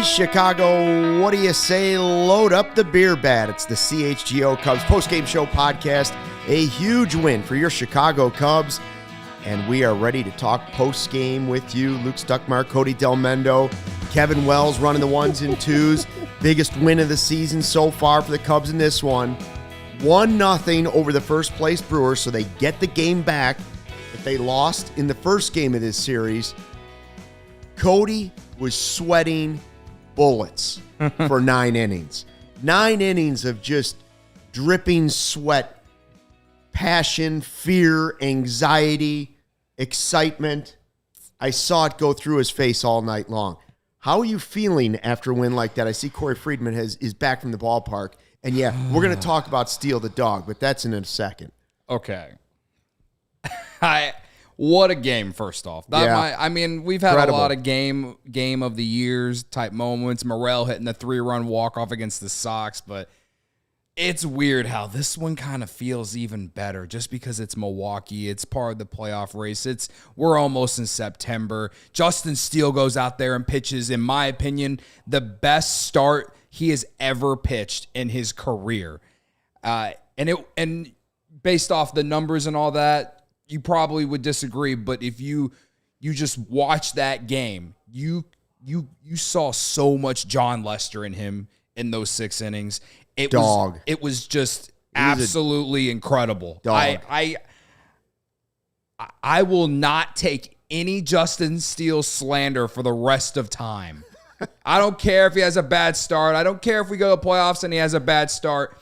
Chicago, what do you say? Load up the beer bat. It's the CHGO Cubs postgame show podcast. A huge win for your Chicago Cubs. And we are ready to talk postgame with you. Luke Stuckmar, Cody Delmendo, Kevin Wells running the ones and twos. Biggest win of the season so far for the Cubs in this one. 1-0 over the first place Brewers, so they get the game back that they lost in the first game of this series. Cody was sweating bullets for 9 innings. 9 innings of just dripping sweat, passion, fear, anxiety, excitement. I saw it go through his face all night long. How are you feeling after a win like that? I see Corey Friedman is back from the ballpark. And yeah, we're going to talk about Steele the dog, but that's in a second. Okay. What a game, first off. We've had Incredible. a lot of game of the years type moments. Morel hitting the 3-run walk-off against the Sox, but it's weird how this one kind of feels even better just because it's Milwaukee. It's part of the playoff race. We're almost in September. Justin Steele goes out there and pitches, in my opinion, the best start he has ever pitched in his career. And based off the numbers and all that, you probably would disagree, but if you just watch that game, you saw so much John Lester in him in those 6 innings. It was just absolutely incredible. Dog. I will not take any Justin Steele slander for the rest of time. I don't care if he has a bad start. I don't care if we go to playoffs and he has a bad start.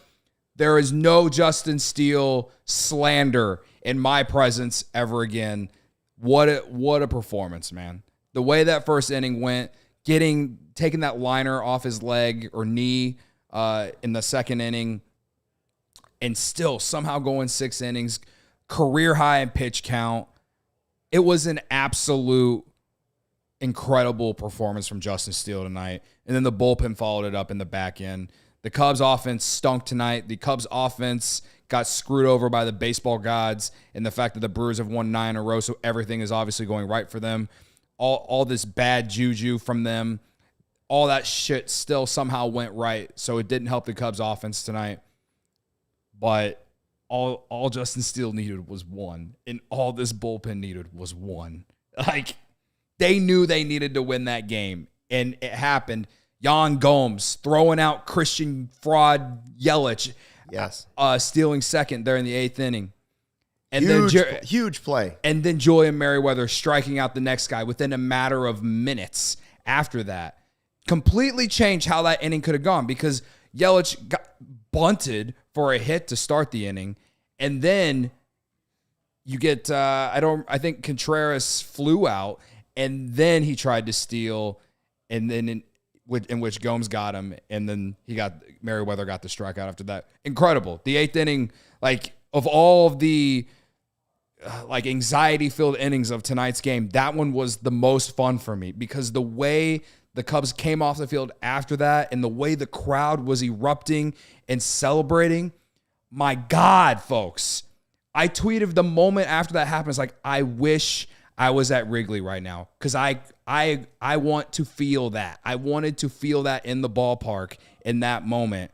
There is no Justin Steele slander in my presence ever again. What a performance, man. The way that first inning went, taking that liner off his leg or knee in the second inning, and still somehow going 6 innings, career high in pitch count. It was an absolute incredible performance from Justin Steele tonight. And then the bullpen followed it up in the back end. The Cubs offense stunk tonight. The Cubs offense got screwed over by the baseball gods and the fact that the Brewers have won 9 in a row, so everything is obviously going right for them. All this bad juju from them, all that shit still somehow went right, so it didn't help the Cubs offense tonight. But all Justin Steele needed was 1, and all this bullpen needed was 1. Like, they knew they needed to win that game, and it happened. Yan Gomes throwing out Christian Fraud Yelich. Yes. Stealing second there in the 8th inning. And huge play. And then Julian Merriweather striking out the next guy within a matter of minutes after that. Completely changed how that inning could have gone because Yelich got bunted for a hit to start the inning. And then you get, I think Contreras flew out, and then he tried to steal, and then in which Gomes got him, and then Merriweather got the strikeout after that. Incredible. The 8th inning, of all of the anxiety-filled innings of tonight's game, that one was the most fun for me because the way the Cubs came off the field after that and the way the crowd was erupting and celebrating, my God, folks. I tweeted the moment after that happened, it's I wish I was at Wrigley right now because I want to feel that. I wanted to feel that in the ballpark in that moment.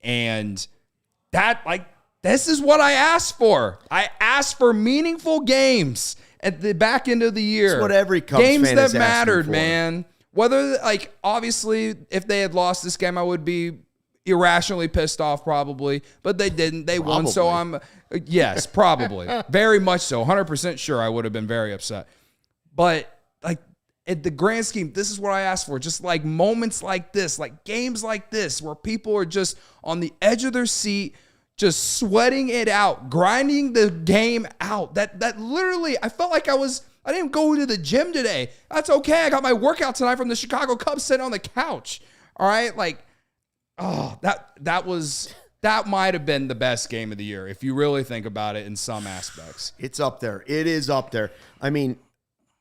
And that, this is what I asked for. I asked for meaningful games at the back end of the year. That's what every Cubs games fan that is mattered, for. man. Whether, obviously, if they had lost this game, I would be irrationally pissed off probably, but they didn't. They won, so I'm, yes, probably. Very much so. 100% sure I would have been very upset. But, at the grand scheme, this is what I asked for. Just moments like this, games like this, where people are just on the edge of their seat, just sweating it out, grinding the game out. That literally, I felt like I didn't go to the gym today. That's okay. I got my workout tonight from the Chicago Cubs sitting on the couch. All right? That might have been the best game of the year if you really think about it in some aspects. It's up there. It is up there. I mean,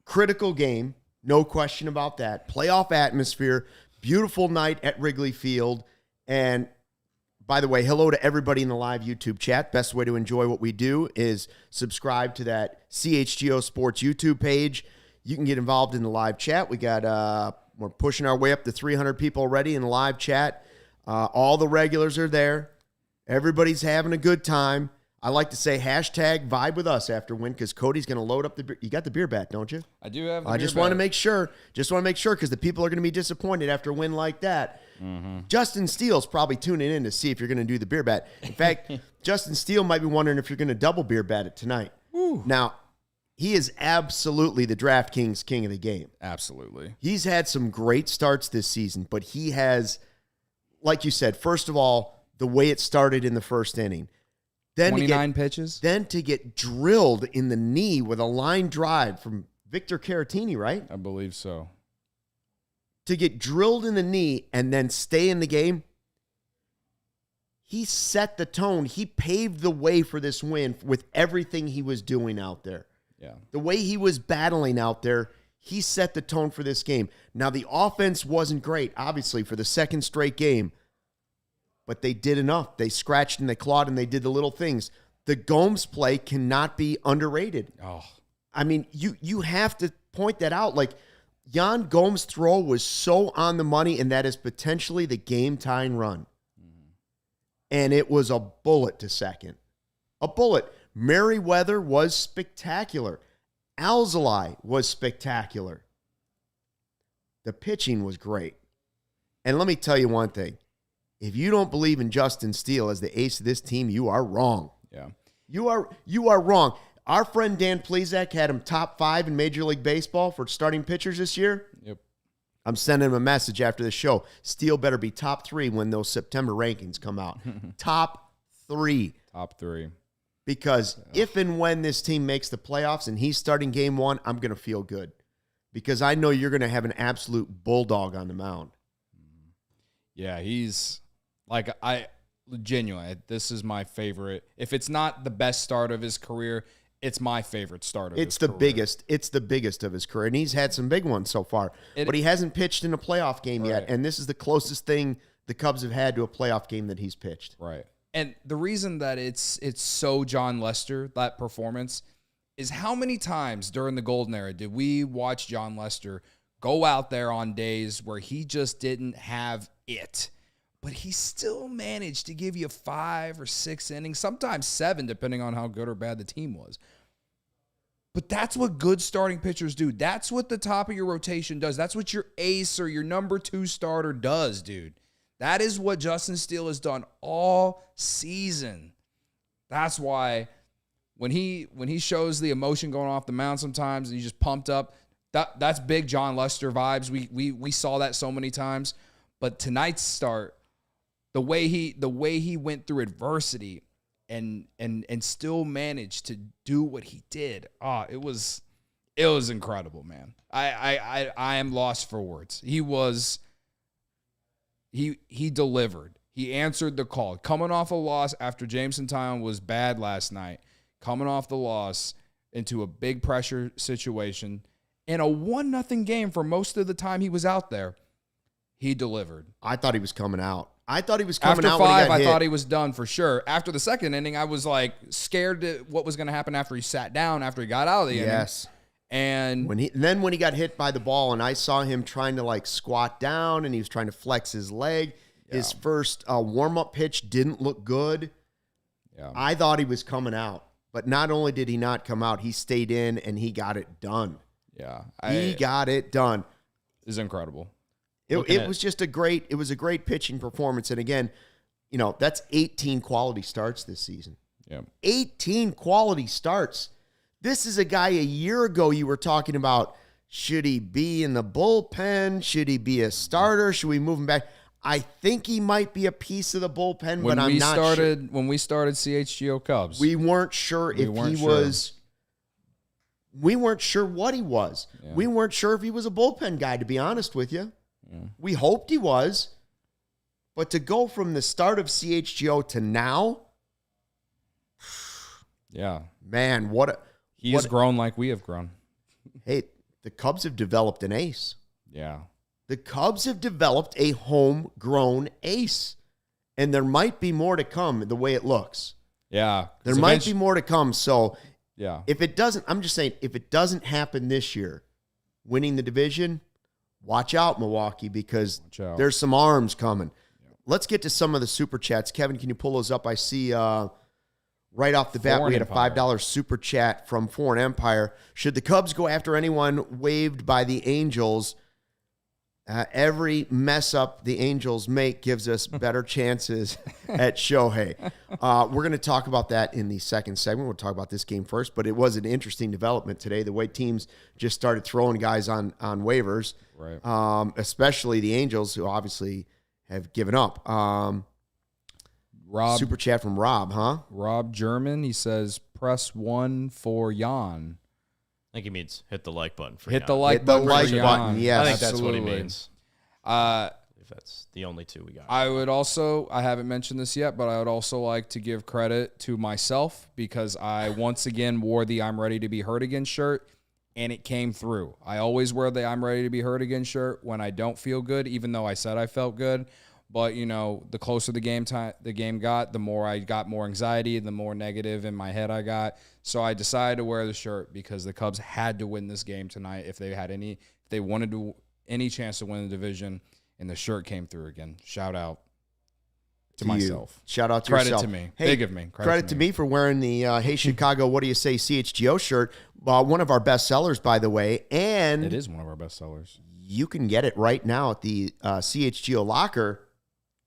critical game. No question about that. Playoff atmosphere. Beautiful night at Wrigley Field. And by the way, hello to everybody in the live YouTube chat. Best way to enjoy what we do is subscribe to that CHGO Sports YouTube page. You can get involved in the live chat. We got We're pushing our way up to 300 people already in the live chat. All the regulars are there. Everybody's having a good time. I like to say hashtag vibe with us after win because Cody's going to load up the beer. You got the beer bat, don't you? I do have the I beer just bat. want to make sure. Just want to make sure because the people are going to be disappointed after a win like that. Justin Steele's probably tuning in to see if you're going to do the beer bat. In fact, Justin Steele might be wondering if you're going to double beer bat it tonight. Woo. Now, he is absolutely the DraftKings king of the game. Absolutely. He's had some great starts this season, but he has, like you said, first of all, the way it started in the first inning. Then 29 pitches. Then to get drilled in the knee with a line drive from Victor Caratini, right? I believe so. To get drilled in the knee and then stay in the game, he set the tone. He paved the way for this win with everything he was doing out there. Yeah. The way he was battling out there, he set the tone for this game. Now, the offense wasn't great, obviously, for the second straight game, but they did enough. They scratched and they clawed and they did the little things. The Gomes play cannot be underrated. Oh. I mean, you have to point that out. Like, Yan Gomes' throw was so on the money, and that is potentially the game-tying run. And it was a bullet to second. A bullet. Merriweather was spectacular. Alzolay was spectacular. The pitching was great. And let me tell you one thing. If you don't believe in Justin Steele as the ace of this team, you are wrong. Yeah. You are wrong. Our friend Dan Plesac had him top 5 in Major League Baseball for starting pitchers this year. Yep. I'm sending him a message after the show. Steele better be top 3 when those September rankings come out. Top 3. Top 3. Because if and when this team makes the playoffs and he's starting game 1, I'm going to feel good. Because I know you're going to have an absolute bulldog on the mound. Yeah, he's like, genuinely, this is my favorite. If it's not the best start of his career, it's my favorite start of his career. It's the biggest of his career. And he's had some big ones so far. But he hasn't pitched in a playoff game yet. And this is the closest thing the Cubs have had to a playoff game that he's pitched. Right. And the reason that it's so John Lester, that performance, is how many times during the Golden Era did we watch John Lester go out there on days where he just didn't have it, but he still managed to give you 5 or 6 innings, sometimes 7, depending on how good or bad the team was. But that's what good starting pitchers do. That's what the top of your rotation does. That's what your ace or your number 2 starter does, dude. That is what Justin Steele has done all season. That's why when he shows the emotion going off the mound sometimes and he's just pumped up, that's big John Lester vibes. We saw that so many times. But tonight's start, the way he went through adversity and still managed to do what he did, it was incredible, man. I am lost for words. He delivered. He answered the call. Coming off a loss after Jameson Tyon was bad last night, coming off the loss into a big pressure situation in a 1-0 game for most of the time he was out there, he delivered. I thought he was coming out. After out 5, when he got I hit. thought he was done for sure. After the second inning, I was like scared to what was going to happen after he sat down, after he got out of the inning. Yes. And when he got hit by the ball and I saw him trying to like squat down and he was trying to flex his leg, his first warm-up pitch didn't look good. Yeah. I thought he was coming out. But not only did he not come out, he stayed in and he got it done. Yeah. He got it done. It's incredible. It was just a great pitching performance. And again, that's 18 quality starts this season. Yeah. 18 quality starts. This is a guy a year ago you were talking about, should he be in the bullpen? Should he be a starter? Should we move him back? I think he might be a piece of the bullpen, but I'm not sure. When we started CHGO Cubs, we weren't sure if he was. We weren't sure what he was. Yeah. We weren't sure if he was a bullpen guy, to be honest with you. Yeah. We hoped he was. But to go from the start of CHGO to now, yeah, man, he's grown like we have grown. Hey, the Cubs have developed an ace. Yeah. The Cubs have developed a homegrown ace. And there might be more to come the way it looks. Yeah. There might be more to come. So, yeah. If it doesn't, I'm just saying, if it doesn't happen this year, winning the division, watch out, Milwaukee, because there's some arms coming. Yep. Let's get to some of the super chats. Kevin, can you pull those up? I see right off the bat, we had a $5 super chat from Foreign Empire. Should the Cubs go after anyone waived by the Angels? Every mess up the Angels make gives us better chances at Shohei. We're going to talk about that in the second segment. We'll talk about this game first, but it was an interesting development today. The way teams just started throwing guys on waivers, right? Especially the Angels, who obviously have given up. Rob, super chat from Rob, huh? Rob German, he says, press 1 for Jan. I think he means hit the like button for Hit Jan. the like button, yes. I think that's what he means. If that's the only two we got. I haven't mentioned this yet, but I would also like to give credit to myself because I once again wore the I'm ready to be hurt again shirt, and it came through. I always wear the I'm ready to be hurt again shirt when I don't feel good, even though I said I felt good. But, the closer the game got, the more I got more anxiety, the more negative in my head I got. So I decided to wear the shirt because the Cubs had to win this game tonight if they wanted any chance to win the division, and the shirt came through again. Shout out to myself. Shout out to credit yourself. To me. Hey, big of me. Credit to me for wearing the Hey Chicago, what do you say, CHGO shirt. One of our best sellers, by the way. And it is one of our best sellers. You can get it right now at the CHGO locker.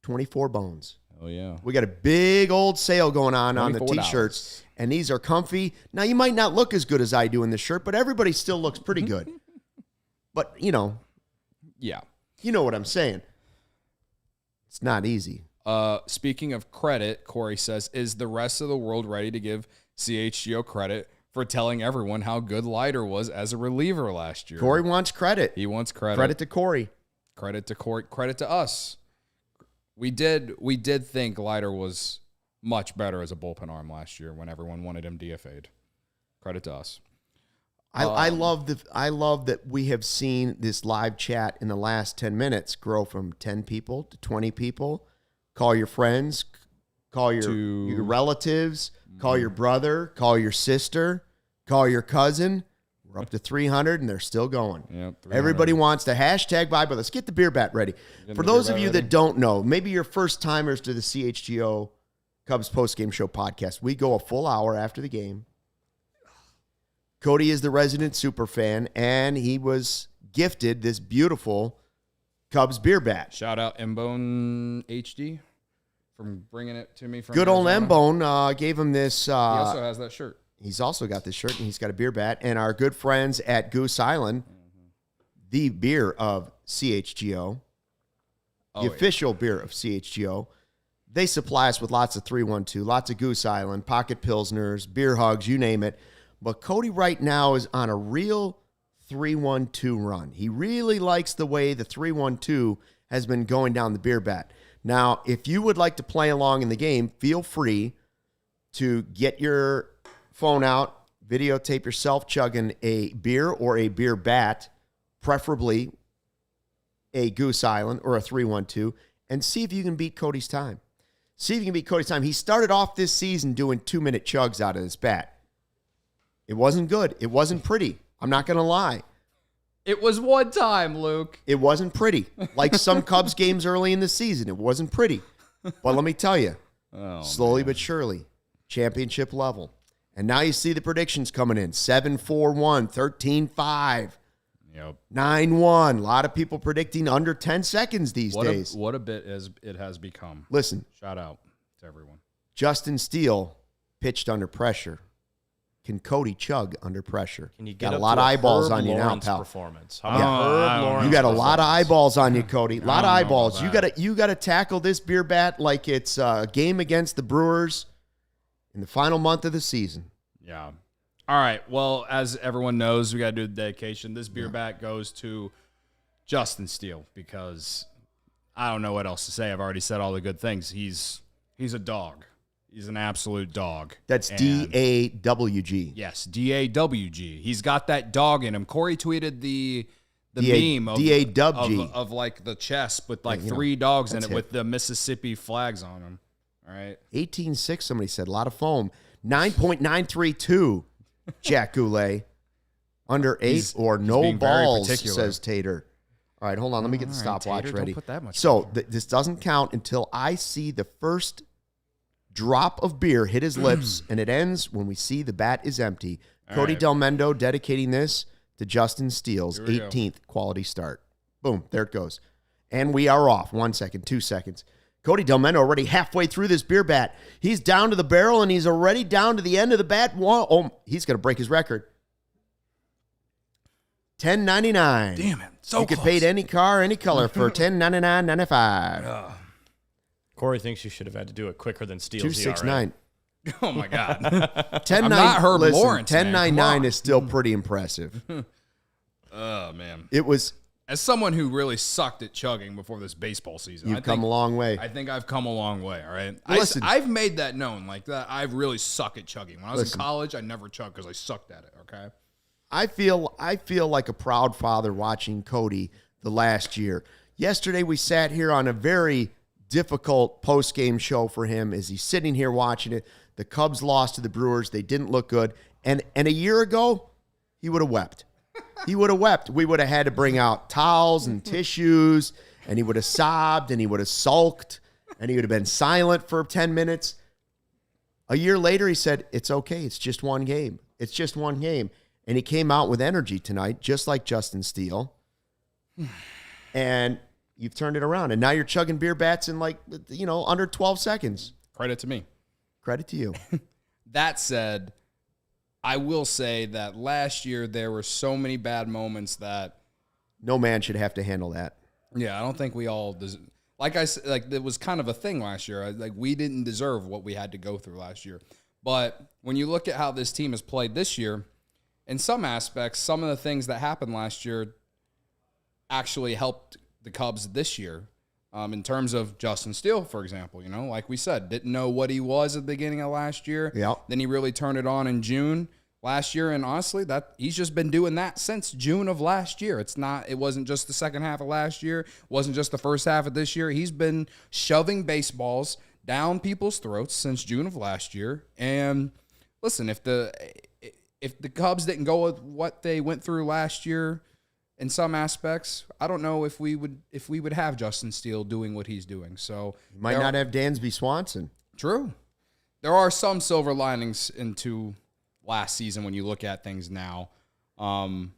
24 bones. Oh, yeah. We got a big old sale going on the T-shirts, and these are comfy. Now, you might not look as good as I do in this shirt, but everybody still looks pretty good. But, yeah. You know what I'm saying. It's not easy. Speaking of credit, Corey says, is the rest of the world ready to give CHGO credit for telling everyone how good Leiter was as a reliever last year? Corey wants credit. He wants credit. Credit to Corey. Credit to Corey. Credit to us. We did think Leiter was much better as a bullpen arm last year when everyone wanted him DFA'd. Credit to us. I love that we have seen this live chat in the last 10 minutes grow from 10 people to 20 people. Call your friends, call your relatives, call your brother, call your sister, call your cousin. We're up to 300, and they're still going. Yep, everybody wants to hashtag buy, but let's get the beer bat ready. For those of you that don't know, maybe you're first timers to the CHGO Cubs postgame show podcast. We go a full hour after the game. Cody is the resident super fan, and he was gifted this beautiful Cubs beer bat. Shout out Mbone HD for bringing it to me from Good Arizona. old Mbone gave him this. He also has that shirt. He's also got this shirt, and he's got a beer bat. And our good friends at Goose Island, the beer of CHGO, the official beer of CHGO, they supply us with lots of 312, lots of Goose Island, pocket pilsners, beer hugs, you name it. But Cody right now is on a real 312 run. He really likes the way the 312 has been going down the beer bat. Now, if you would like to play along in the game, feel free to get your phone out, videotape yourself chugging a beer or a beer bat, preferably a Goose Island or a 312, and see if you can beat Cody's time. See if you can beat Cody's time. He started off this season doing 2-minute chugs out of this bat. It wasn't good. It wasn't pretty. I'm not going to lie. It was one time, Luke. It wasn't pretty. Like some Cubs games early in the season, it wasn't pretty. But let me tell you, slowly but surely, championship level. And now you see the predictions coming in. 7-4-1, 13-5, 9-1. A lot of people predicting under 10 seconds these days. What a bit as it has become. Listen. Shout out to everyone. Justin Steele pitched under pressure. Can Cody chug under pressure? Can you get a lot of eyeballs on you Lawrence now, pal? Performance? You got a lot of eyeballs on you, Cody. A lot of eyeballs. You got to tackle this beer bat like it's a game against the Brewers in the final month of the season. Yeah. All right. Well, as everyone knows, we got to do the dedication. This beer bat goes to Justin Steele because I don't know what else to say. I've already said all the good things. He's a dog. He's an absolute dog. That's D-A-W-G. Yes, D-A-W-G. He's got that dog in him. Corey tweeted the meme of like the chest with like three dogs in it with the Mississippi flags on them. All right. 18.6, somebody said. A lot of foam. 9.932, Jack Goulet. Under 8 or no balls, says Tater. All right, hold on. Let me get the stopwatch Tater, ready. don't put that much So this doesn't count until I see the first drop of beer hit his lips, and it ends when we see the bat is empty. Cody right. Delmendo dedicating this to Justin Steele's Here we go. 18th quality start. Boom, there it goes. And we are off. 1 second, 2 seconds. Cody Delmendo already halfway through this beer bat. He's down to the barrel, and he's already down to the end of the bat. Whoa, oh, he's going to break his record. $10.99. Damn it. So you could close. paint any car, any color for $10.99.95. Corey thinks you should have had to do it quicker than Steele's 269. Oh, my God. 10.9. I'm not Herb Listen, Lawrence, man. 10.99 Come on. is still pretty impressive. Oh, man. It was. As someone who really sucked at chugging before this baseball season, You've come a long way. I think I've come a long way, all right? Listen. I've made that known, like that I really suck at chugging. When I was Listen. in college, I never chugged because I sucked at it, okay? I feel like a proud father watching Cody the last year. Yesterday we sat here on a very difficult post-game show for him as he's sitting here watching it. The Cubs lost to the Brewers. They didn't look good. And a year ago, he would have wept. He would have wept. We would have had to bring out towels and tissues, and he would have sobbed, and he would have sulked, and he would have been silent for 10 minutes. A year later, he said, it's okay. It's just one game. It's just one game. And he came out with energy tonight, just like Justin Steele. And you've turned it around. And now you're chugging beer bats in under 12 seconds. Credit to me. Credit to you. That said, I will say that last year there were so many bad moments that No man should have to handle that. I don't think we all like I said, like it was kind of a thing last year. Like we didn't deserve what we had to go through last year. But when you look at how this team has played this year, in some aspects, some of the things that happened last year actually helped the Cubs this year. In terms of Justin Steele, for example, like we said, didn't know what he was at the beginning of last year. Yep. Then he really turned it on in June last year, and honestly, that he's just been doing that since June of last year. It wasn't just the second half of last year, it wasn't just the first half of this year. He's been shoving baseballs down people's throats since June of last year. And listen, if the Cubs didn't go with what they went through last year, in some aspects, I don't know if we would have Justin Steele doing what he's doing. So You might not have Dansby Swanson. True. There are some silver linings into last season when you look at things now. I'll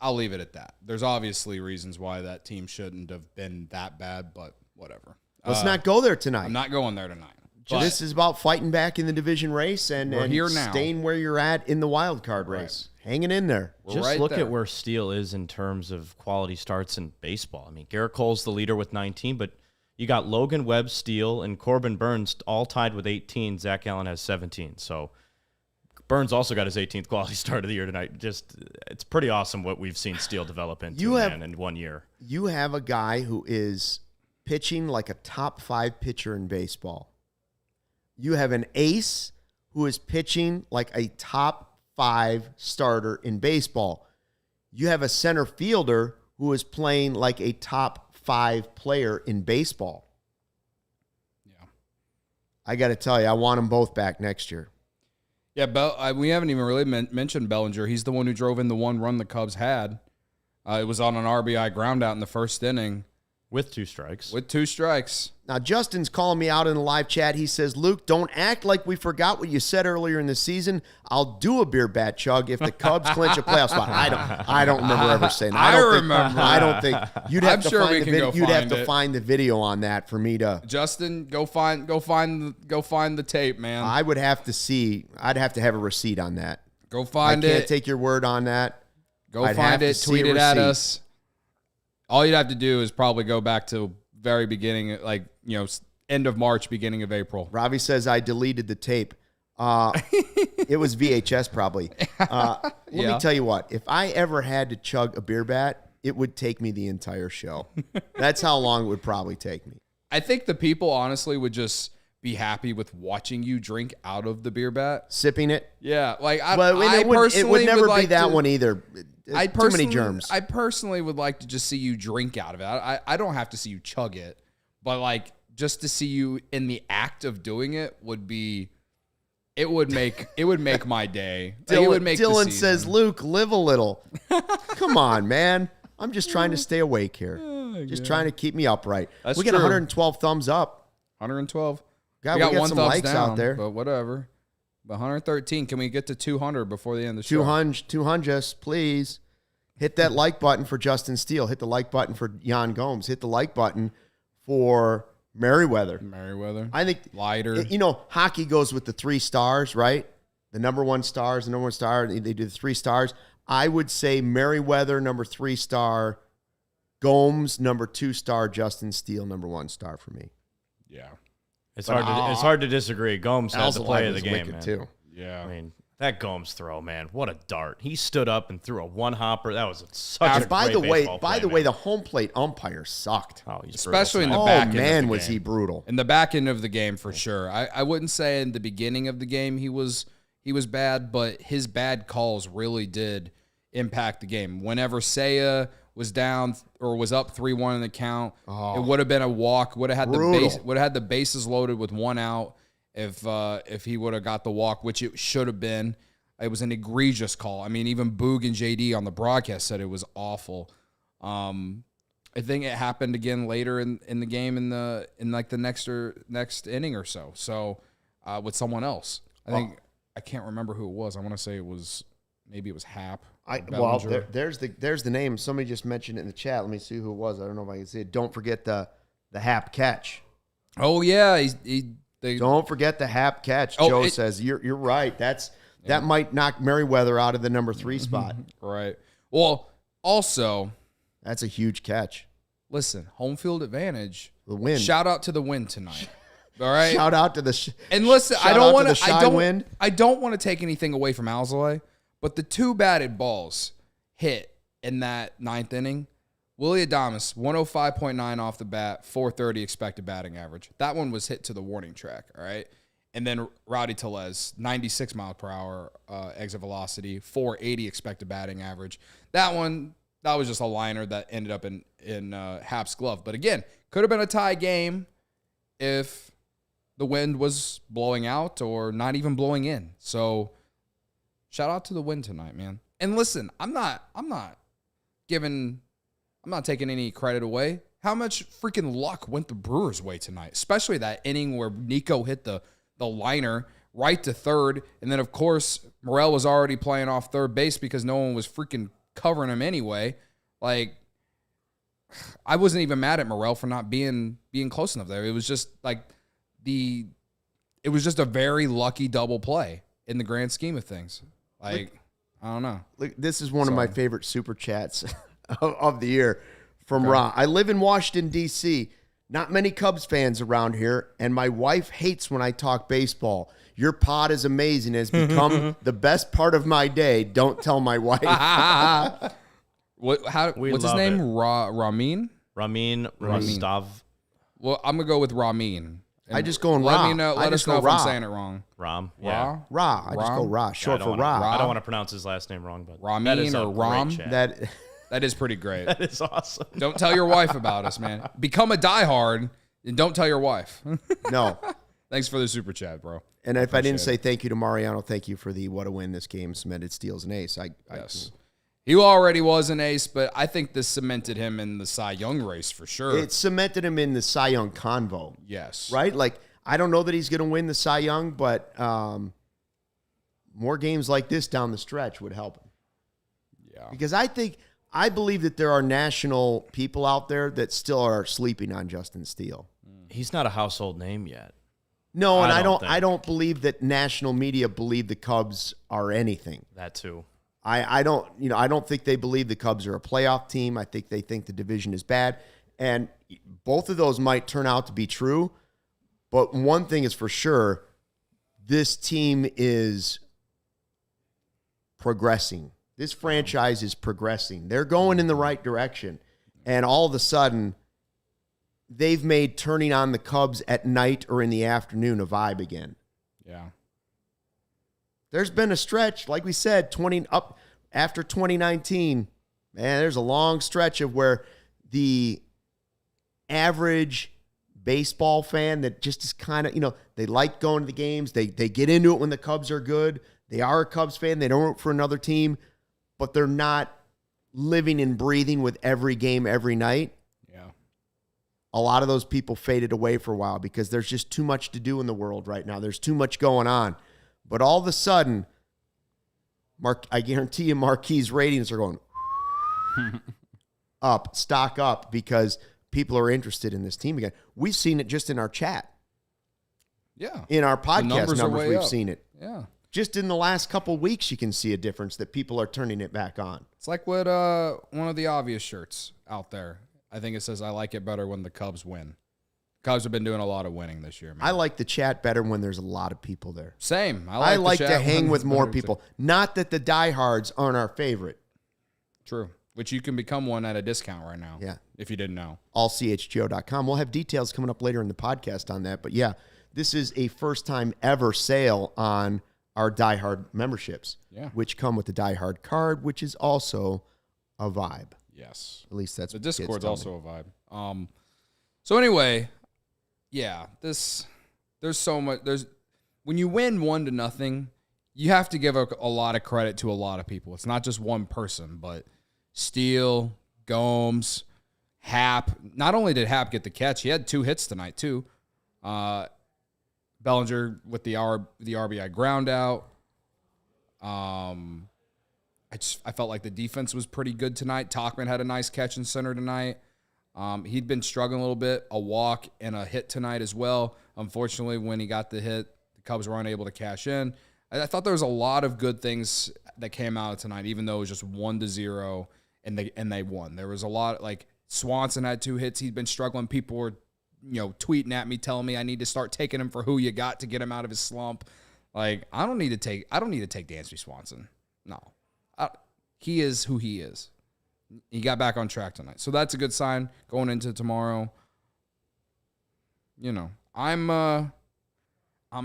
leave it at that. There's obviously reasons why that team shouldn't have been that bad, but whatever. Let's not go there tonight. I'm not going there tonight. This is about fighting back in the division race and here now. staying where you're at in the wild card race. Hanging in there. We're Just right look there. at where Steele is in terms of quality starts in baseball. I mean, Garrett Cole's the leader with 19, but you got Logan Webb, Steele, and Corbin Burns all tied with 18. Zach Allen has 17. So Burns also got his 18th quality start of the year tonight. It's pretty awesome what we've seen Steele develop into in 1 year. You have a guy who is pitching like a top 5 pitcher in baseball. You have an ace who is pitching like a top 5 starter in baseball. You have a center fielder who is playing like a top 5 player in baseball. Yeah. I got to tell you, I want them both back next year. Yeah, we haven't even really mentioned Bellinger. He's the one who drove in the one run the Cubs had. It was on an RBI ground out in the first inning. With 2 strikes. With 2 strikes. Now, Justin's calling me out in the live chat. He says, Luke, don't act like we forgot what you said earlier in the season. I'll do a beer bat chug if the Cubs clinch a playoff spot. I don't remember ever saying that. I don't think you'd have to find the video. You'd have to find the video on that for me to. Justin, go find the tape, man. I would have to see. I'd have to have a receipt on that. Go find it. I can't take your word on that. Go find it. Tweet it at us. All you'd have to do is probably go back to very beginning, end of March, beginning of April. Ravi says I deleted the tape. It was VHS probably. Let me tell you what. If I ever had to chug a beer bat, it would take me the entire show. That's how long it would probably take me. I think the people honestly would just be happy with watching you drink out of the beer bat. Sipping it? Yeah. It would never be that one either. Too many germs. I personally would like to just see you drink out of it. I don't have to see you chug it, but just to see you in the act of doing it would make my day. Dylan says, Luke, live a little. Come on, man. I'm just trying to stay awake here. Just trying to keep me upright. That's we get true. 112 thumbs up. 112. God, we got some one thumbs likes down, out there. but whatever. But 113. Can we get to 200 before the end of the show? 200, please. Hit that like button for Justin Steele. Hit the like button for Jan Gomes. Hit the like button for Merriweather. I think Lighter. Hockey goes with the 3 stars, right? The number 1 stars, the number 1 star. They do the 3 stars. I would say Merriweather, number 3 star. Gomes, number 2 star. Justin Steele, number 1 star for me. Yeah. It's hard to disagree. Gomes had the play of the game, man. Too. Yeah. I mean, that Gomes throw, man, what a dart. He stood up and threw a one-hopper. That was such a By great baseball the play, way, man. the home plate umpire sucked. Oh, he's Especially in the brutal. back end of man, the was game. he brutal. In the back end of the game, for sure. I wouldn't say in the beginning of the game he was bad, but his bad calls really did impact the game. Whenever Seiya was down or was up 3-1 in the count, it would have been a walk. Would have had the bases loaded with 1 out if he would have got the walk, which it should have been. It was an egregious call. I mean, even Boog and JD on the broadcast said it was awful. I think it happened again later in the game in the next inning or so. So with someone else, I can't remember who it was. I want to say maybe it was Hap. There's the name. Somebody just mentioned it in the chat. Let me see who it was. I don't know if I can see it. Don't forget the Hap catch. Oh yeah, Don't forget the Hap catch. Joe says you're right. That might knock Merriweather out of the number 3 spot. Right. Well, also, that's a huge catch. Listen, home field advantage. The win. Shout out to the win tonight. All right. Shout out to the and listen. I don't want to take anything away from Alzolay, but the 2 batted balls hit in that 9th inning. Willie Adames, 105.9 off the bat, 430 expected batting average. That one was hit to the warning track. All right. And then Rowdy Tellez, 96 mile per hour exit velocity, 480 expected batting average. That was just a liner that ended up in Hap's glove. But again, could have been a tie game if the wind was blowing out or not even blowing in. So shout out to the wind tonight, man. And listen, I'm not taking any credit away. How much freaking luck went the Brewers' way tonight, especially that inning where Nico hit the liner right to third. And then, of course, Morel was already playing off third base because no one was freaking covering him anyway. Like, I wasn't even mad at Morel for not being close enough there. It was just like it was just a very lucky double play in the grand scheme of things. Like, I don't know. Look, this is one of my favorite super chats of the year from Ra. I live in Washington, D.C., not many Cubs fans around here, and my wife hates when I talk baseball. Your pod is amazing. It has become the best part of my day. Don't tell my wife. What's his name? Ramin? Ramin Rostov. Well, I'm going to go with Ramin. I just go in Ra. Let us know if I'm saying it wrong. Ram. Yeah. Ra. I just go Ra. Short for Ra. I don't want to pronounce his last name wrong, but Ramin or Ram. That is pretty great. That is awesome. Don't tell your wife about us, man. Become a diehard and don't tell your wife. No. Thanks for the super chat, bro. And if I didn't say thank you to Mariano, thank you for the what a win this game cemented Steele's an ace. Yes. He already was an ace, but I think this cemented him in the Cy Young race for sure. It cemented him in the Cy Young convo. Yes. Right? Like, I don't know that he's going to win the Cy Young, but more games like this down the stretch would help him. Yeah. Because I believe that there are national people out there that still are sleeping on Justin Steele. He's not a household name yet. No, and I don't believe that national media believe the Cubs are anything. That too. I don't think they believe the Cubs are a playoff team. I think they think the division is bad. And both of those might turn out to be true. But one thing is for sure, this team is progressing. This franchise is progressing. They're going in the right direction. And all of a sudden, they've made turning on the Cubs at night or in the afternoon a vibe again. Yeah. There's been a stretch, like we said, after 2019. Man, there's a long stretch of where the average baseball fan that just is kind of, they like going to the games. They get into it when the Cubs are good. They are a Cubs fan. They don't root for another team, but they're not, living and breathing with every game every night, a lot of those people faded away for a while because there's just too much to do in the world right now. There's too much going on. But all of a sudden, I guarantee you Marquee's ratings are going up, stock up, because people are interested in this team again. We've seen it just in our chat. Yeah. In our podcast numbers, we've seen it. Yeah. Just in the last couple weeks, you can see a difference that people are turning it back on. It's like what one of the obvious shirts out there. I think it says, I like it better when the Cubs win. Cubs have been doing a lot of winning this year, man. I like the chat better when there's a lot of people there. Same. I like to hang with more people. Not that the diehards aren't our favorite. True. Which you can become one at a discount right now. Yeah. If you didn't know. AllCHGO.com. We'll have details coming up later in the podcast on that. But yeah, this is a first time ever sale on our diehard memberships, which come with the diehard card, which is also a vibe. Yes. At least that's the what Discord's also a vibe. So anyway, yeah, there's so much. When you win 1-0, you have to give a lot of credit to a lot of people. It's not just one person, but Steele, Gomes, Happ. Not only did Happ get the catch, he had 2 hits tonight too. Bellinger with the RBI ground out. I felt like the defense was pretty good tonight. Tauchman had a nice catch in center tonight. He'd been struggling a little bit, a walk and a hit tonight as well. Unfortunately, when he got the hit, the Cubs were unable to cash in. I thought there was a lot of good things that came out of tonight, even though it was just 1-0 and they won. There was a lot, like Swanson had 2 hits. He'd been struggling. People were, tweeting at me, telling me I need to start taking him for who you got to get him out of his slump. Like, I don't need to take Dansby Swanson. No. He is who he is. He got back on track tonight. So that's a good sign going into tomorrow. I'm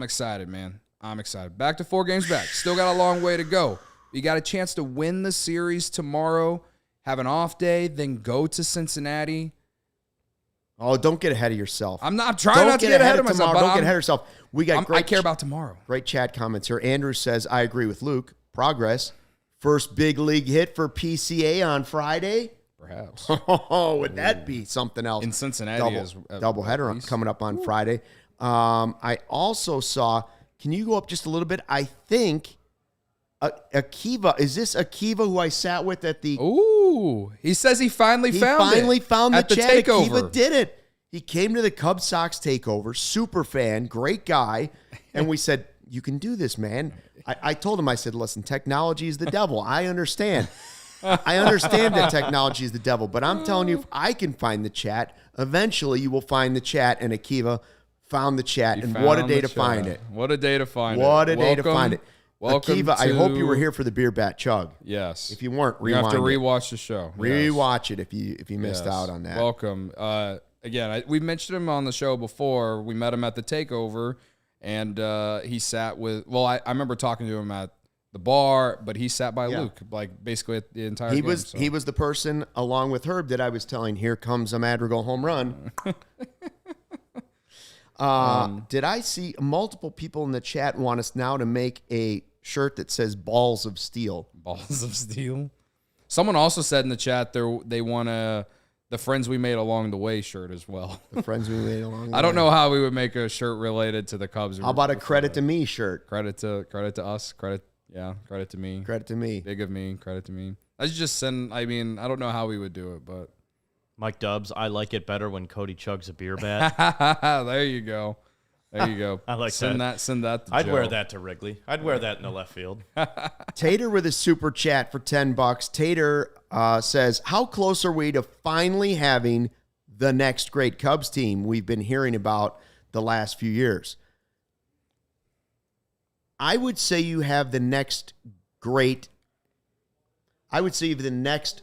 excited, man. I'm excited. Back to 4 games back. Still got a long way to go. You got a chance to win the series tomorrow, have an off day, then go to Cincinnati. Oh, don't get ahead of yourself. I'm trying not to get ahead of myself. Don't get ahead of yourself. I care about tomorrow. Great chat comments here. Andrew says, I agree with Luke. Progress. First big league hit for PCA on Friday. Perhaps. Would that be something else? In Cincinnati. Doubleheader coming up on Friday. I also saw, can you go up just a little bit? I think Akiva, is this Akiva who I sat with at the... Ooh, he says he finally found the chat. takeover. Akiva did it. He came to the Cubs Sox takeover, super fan, great guy, and we said, you can do this, man. I told him, I said, listen, technology is the devil. I understand. I understand that technology is the devil, but I'm telling you, if I can find the chat, eventually you will find the chat, and Akiva found the chat, and what a day to find it. What a day to find it. What a day to find it. Welcome Akiva, I hope you were here for the beer bat chug. Yes. If you weren't, you have to rewatch the show. Rewatch it if you missed out on that. Welcome. Again, we mentioned him on the show before. We met him at the takeover, and he sat with. Well, I remember talking to him at the bar, but he sat by Luke, like basically at the entire game. He was the person along with Herb that I was telling, here comes a Madrigal home run. Did I see multiple people in the chat want us now to make a shirt that says Balls of Steel? Balls of Steel. Someone also said in the chat they want the Friends We Made Along the Way shirt as well. The Friends We Made Along the Way. I don't know how we would make a shirt related to the Cubs. How about a credit to me shirt? Credit to us. Credit to me. Credit to me. Big of me. Credit to me. I just send. I mean, I don't know how we would do it, but Mike Dubs, I like it better when Cody chugs a beer bat. There you go. There you go. I like that. Send that to I'd Joe. wear that to Wrigley. I'd wear that in the left field. Tater with a super chat for $10. Tater says, how close are we to finally having the next great Cubs team we've been hearing about the last few years? I would say you have the next great, I would say you have the next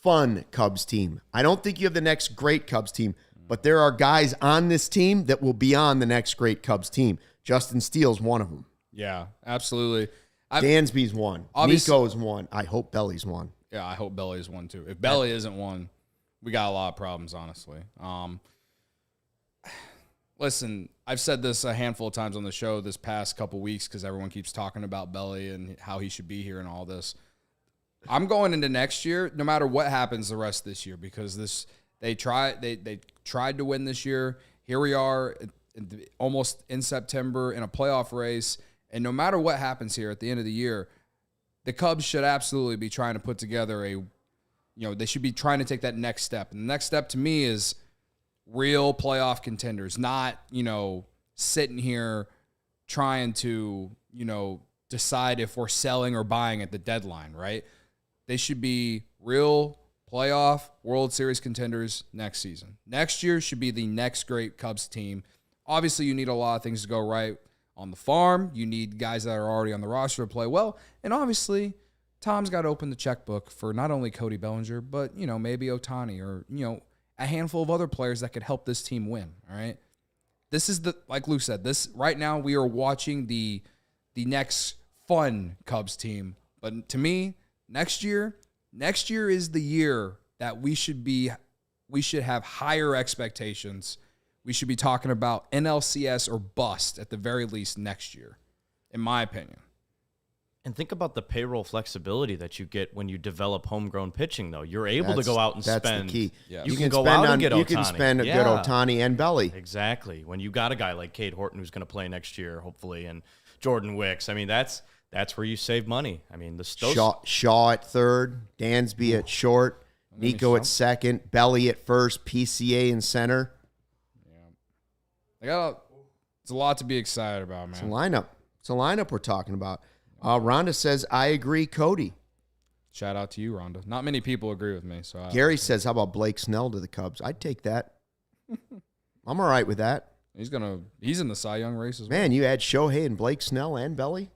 fun Cubs team. I don't think you have the next great Cubs team, but there are guys on this team that will be on the next great Cubs team. Justin Steele's one of them. Yeah, absolutely. Dansby's one. Nico's one. I hope Belly's one. Yeah, I hope Belly's one too. If Belly isn't one, we got a lot of problems, honestly. Listen, I've said this a handful of times on the show this past couple weeks because everyone keeps talking about Belly and how he should be here and all this. I'm going into next year, no matter what happens the rest of this year, because they tried to win this year. Here we are, almost in September in a playoff race, and no matter what happens here at the end of the year, the Cubs should absolutely be trying to put together they should be trying to take that next step. And the next step to me is real playoff contenders, not, sitting here trying to, decide if we're selling or buying at the deadline, right? They should be real playoff World Series contenders next season. Next year should be the next great Cubs team. Obviously, you need a lot of things to go right on the farm. You need guys that are already on the roster to play well. And obviously, Tom's got to open the checkbook for not only Cody Bellinger, but, maybe Ohtani or, a handful of other players that could help this team win, all right? This is like Lou said, right now we are watching the next fun Cubs team. But to me, next year is the year that we should have higher expectations. We should be talking about NLCS or bust at the very least next year, in my opinion. And think about the payroll flexibility that you get when you develop homegrown pitching, though. You're able to go out and spend. That's the key. Yeah. You can go out and get Ohtani. You can spend a good Ohtani and Belly. Exactly. When you got a guy like Cade Horton who's going to play next year, hopefully, and Jordan Wicks. I mean, that's where you save money. I mean, Shaw at third, Dansby at short, Nico at second, Belly at first, PCA in center. Yeah. It's a lot to be excited about, man. It's a lineup we're talking about. Rhonda says, I agree, Cody. Shout out to you, Rhonda. Not many people agree with me. So Gary says, how about Blake Snell to the Cubs? I'd take that. I'm all right with that. He's in the Cy Young race as well. Man, you add Shohei and Blake Snell and Belly?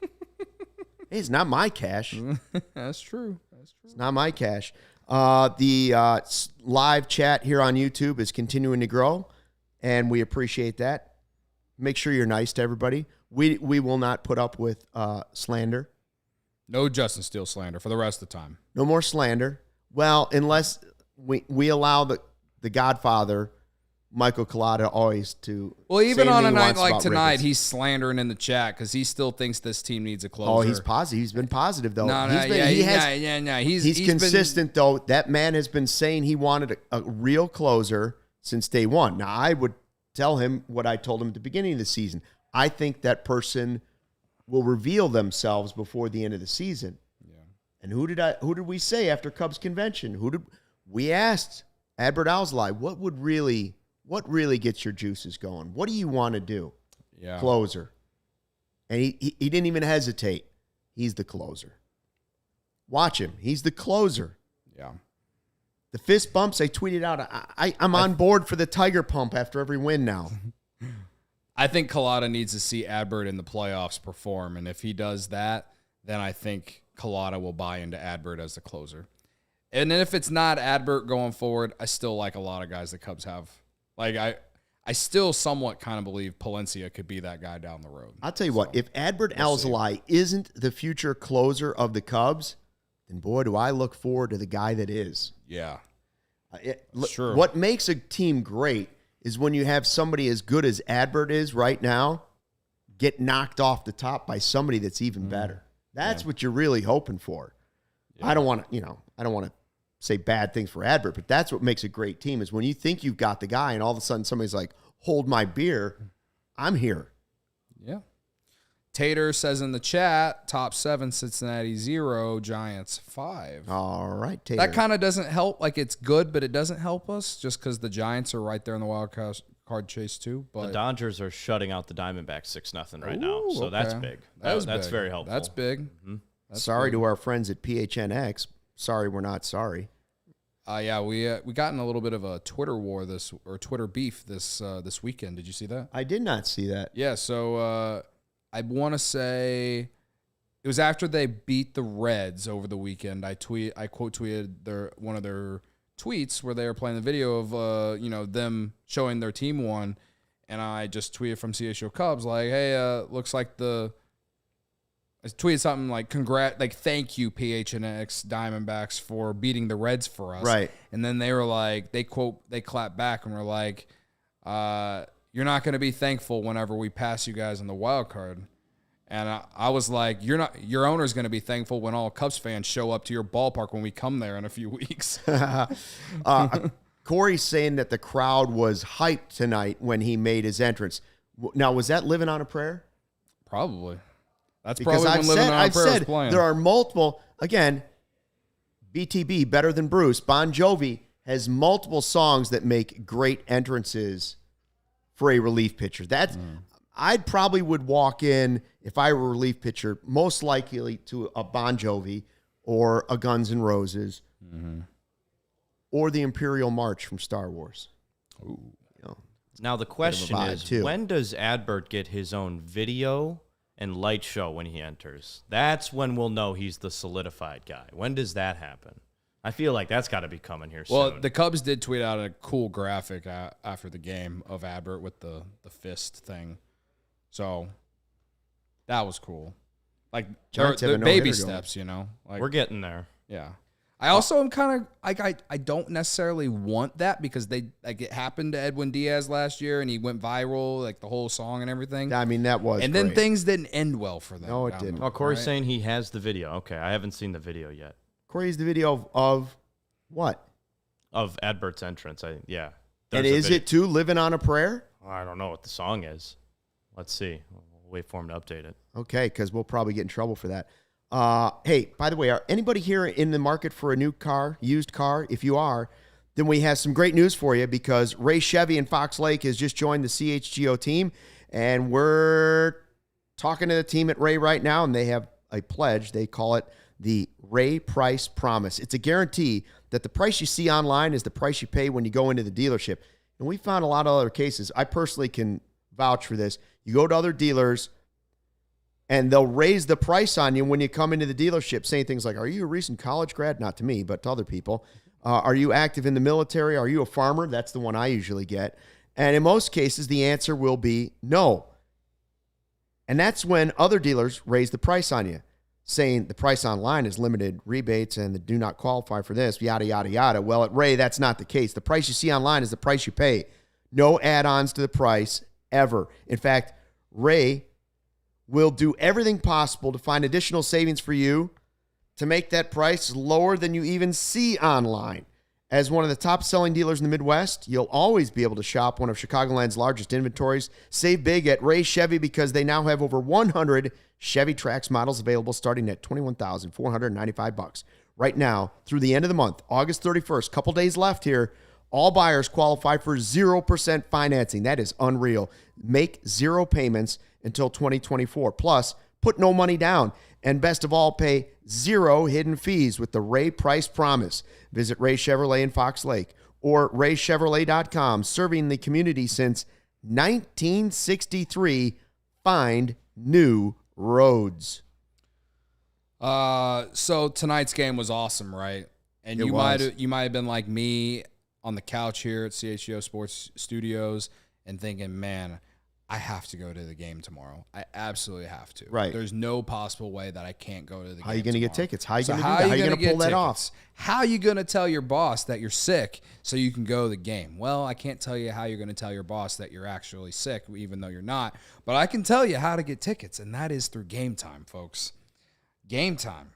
Hey, it's not my cash. That's true. It's not my cash. The live chat here on YouTube is continuing to grow, and we appreciate that. Make sure you're nice to everybody. We will not put up with slander. No Justin Steele slander for the rest of the time. No more slander. Well, unless we allow the Godfather, Michael Collada, always to. Well, even on a night like tonight, he's slandering in the chat because he still thinks this team needs a closer. Oh, he's positive. He's been positive though. He's consistent though. That man has been saying he wanted a real closer since day one. Now, I would tell him what I told him at the beginning of the season. I think that person will reveal themselves before the end of the season. Yeah. And who did we say after Cubs convention? We asked Adbert Alzolay, what really gets your juices going? What do you want to do? Yeah. Closer. And he didn't even hesitate. He's the closer. Watch him. He's the closer. Yeah. The fist bumps I tweeted out. I'm on board for the Tiger pump after every win now. I think Collada needs to see Adbert in the playoffs perform, and if he does that, then I think Collada will buy into Adbert as the closer. And then if it's not Adbert going forward, I still like a lot of guys the Cubs have. Like I still somewhat kind of believe Palencia could be that guy down the road. I'll tell you what, if Adbert Alzolay isn't the future closer of the Cubs, then boy, do I look forward to the guy that is. Yeah. Sure. What makes a team great is when you have somebody as good as Adbert is right now get knocked off the top by somebody that's even better. That's what you're really hoping for. Yeah. I don't want to say bad things for Adbert, but that's what makes a great team is when you think you've got the guy and all of a sudden somebody's like, hold my beer, I'm here. Yeah. Tater says in the chat, top 7, Cincinnati 0, Giants 5. All right, Tater. That kind of doesn't help. Like, it's good, but it doesn't help us just because the Giants are right there in the wild card chase too. But the Dodgers are shutting out the Diamondbacks 6-0 right now, so that's big. That's big. Very helpful. That's big. Mm-hmm. Sorry to our friends at PHNX. Sorry, we're not sorry. Yeah, we got in a little bit of a Twitter war Twitter beef this weekend. Did you see that? I did not see that. Yeah, so I want to say it was after they beat the Reds over the weekend. I quote tweeted one of their tweets where they were playing the video of them showing their team won, and I just tweeted from CHGO Cubs like, hey, looks like I tweeted something like thank you PHNX Diamondbacks for beating the Reds for us. Right. And then they were like, they clapped back and were like, you're not going to be thankful whenever we pass you guys in the wild card. And I was like, your owner's going to be thankful when all Cubs fans show up to your ballpark when we come there in a few weeks. Corey's saying that the crowd was hyped tonight when he made his entrance. Now, was that Living on a Prayer? Probably. That's Because probably when Living on a Prayer is said playing. there are multiple, again, BTB, Better Than Bruce, Bon Jovi has multiple songs that make great entrances for a relief pitcher. That's I'd probably would walk in, if I were a relief pitcher, most likely to a Bon Jovi or a Guns N' Roses or the Imperial March from Star Wars. Ooh. You know, Now the question is, too. when does Adbert get his own video and light show when he enters? That's when we'll know he's the solidified guy. When does that happen? I feel like that's got to be coming here soon. Well, the Cubs did tweet out a cool graphic after the game of Adbert with the fist thing. So that was cool. Like, they're baby steps, you know? Like, we're getting there. yeah. I also am kind of like I don't necessarily want that because it happened to Edwin Diaz last year and he went viral, like the whole song and everything. I mean, that was And great. then things didn't end well for them. No, it didn't. Oh, Corey's saying he has the video. Okay, I haven't seen the video yet. Corey's the video of what? Of Adbert's entrance. Yeah. And There's a is video. it too Living on a Prayer? I don't know what the song is. Let's see. We'll wait for him to update it. Okay, because we'll probably get in trouble for that. Hey, by the way, are anybody here in the market for a new car, used car? If you are, then we have some great news for you because Ray Chevy in Fox Lake has just joined the CHGO team, and we're talking to the team at Ray right now, and they have a pledge. They call it the Ray Price Promise. It's a guarantee that the price you see online is the price you pay when you go into the dealership. And we found a lot of other cases. I personally can vouch for this. You go to other dealers, and they'll raise the price on you when you come into the dealership, saying things like, are you a recent college grad? Not to me, but to other people. Are you active in the military? Are you a farmer? That's the one I usually get. And in most cases, the answer will be no. And that's when other dealers raise the price on you, saying the price online is limited rebates and they do not qualify for this, yada, yada, yada. Well, at Ray, that's not the case. The price you see online is the price you pay. No add-ons to the price ever. In fact, Ray will do everything possible to find additional savings for you to make that price lower than you even see online. As one of the top-selling dealers in the Midwest, you'll always be able to shop one of Chicagoland's largest inventories. Save big at Ray Chevy because they now have over 100 Chevy Trax models available starting at $21,495. Right now, through the end of the month, August 31st, couple days left here, all buyers qualify for 0% financing. That is unreal. Make 0 payments until 2024. Plus, put no money down. And best of all, pay 0 hidden fees with the Ray Price Promise. Visit Ray Chevrolet in Fox Lake or raychevrolet.com. Serving the community since 1963. Find new roads. So tonight's game was awesome, right? And you might have been like me on the couch here at CHGO Sports Studios and thinking, man, I have to go to the game tomorrow. I absolutely have to. Right. There's no possible way that I can't go to the game. How are you going to get tickets? How are you going to do how that? How are you going to pull that off? How are you going to tell your boss that you're sick so you can go to the game? Well, I can't tell you how you're going to tell your boss that you're actually sick, even though you're not. But I can tell you how to get tickets, and that is through Game Time, folks. Game Time.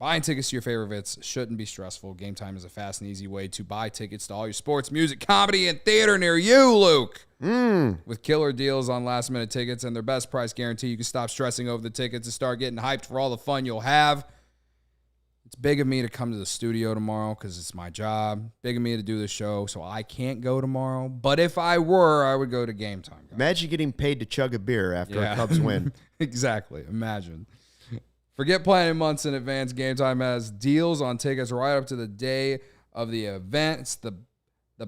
Buying tickets to your favorite events shouldn't be stressful. Game Time is a fast and easy way to buy tickets to all your sports, music, comedy, and theater near you, Luke. With killer deals on last-minute tickets and their best price guarantee, you can stop stressing over the tickets and start getting hyped for all the fun you'll have. It's big of me to come to the studio tomorrow because it's my job. Big of me to do the show, so I can't go tomorrow. But if I were, I would go to Game Time. Imagine getting paid to chug a beer after a Cubs win. Exactly. Imagine. Forget planning months in advance. Game Time has deals on tickets right up to the day of the event. It's the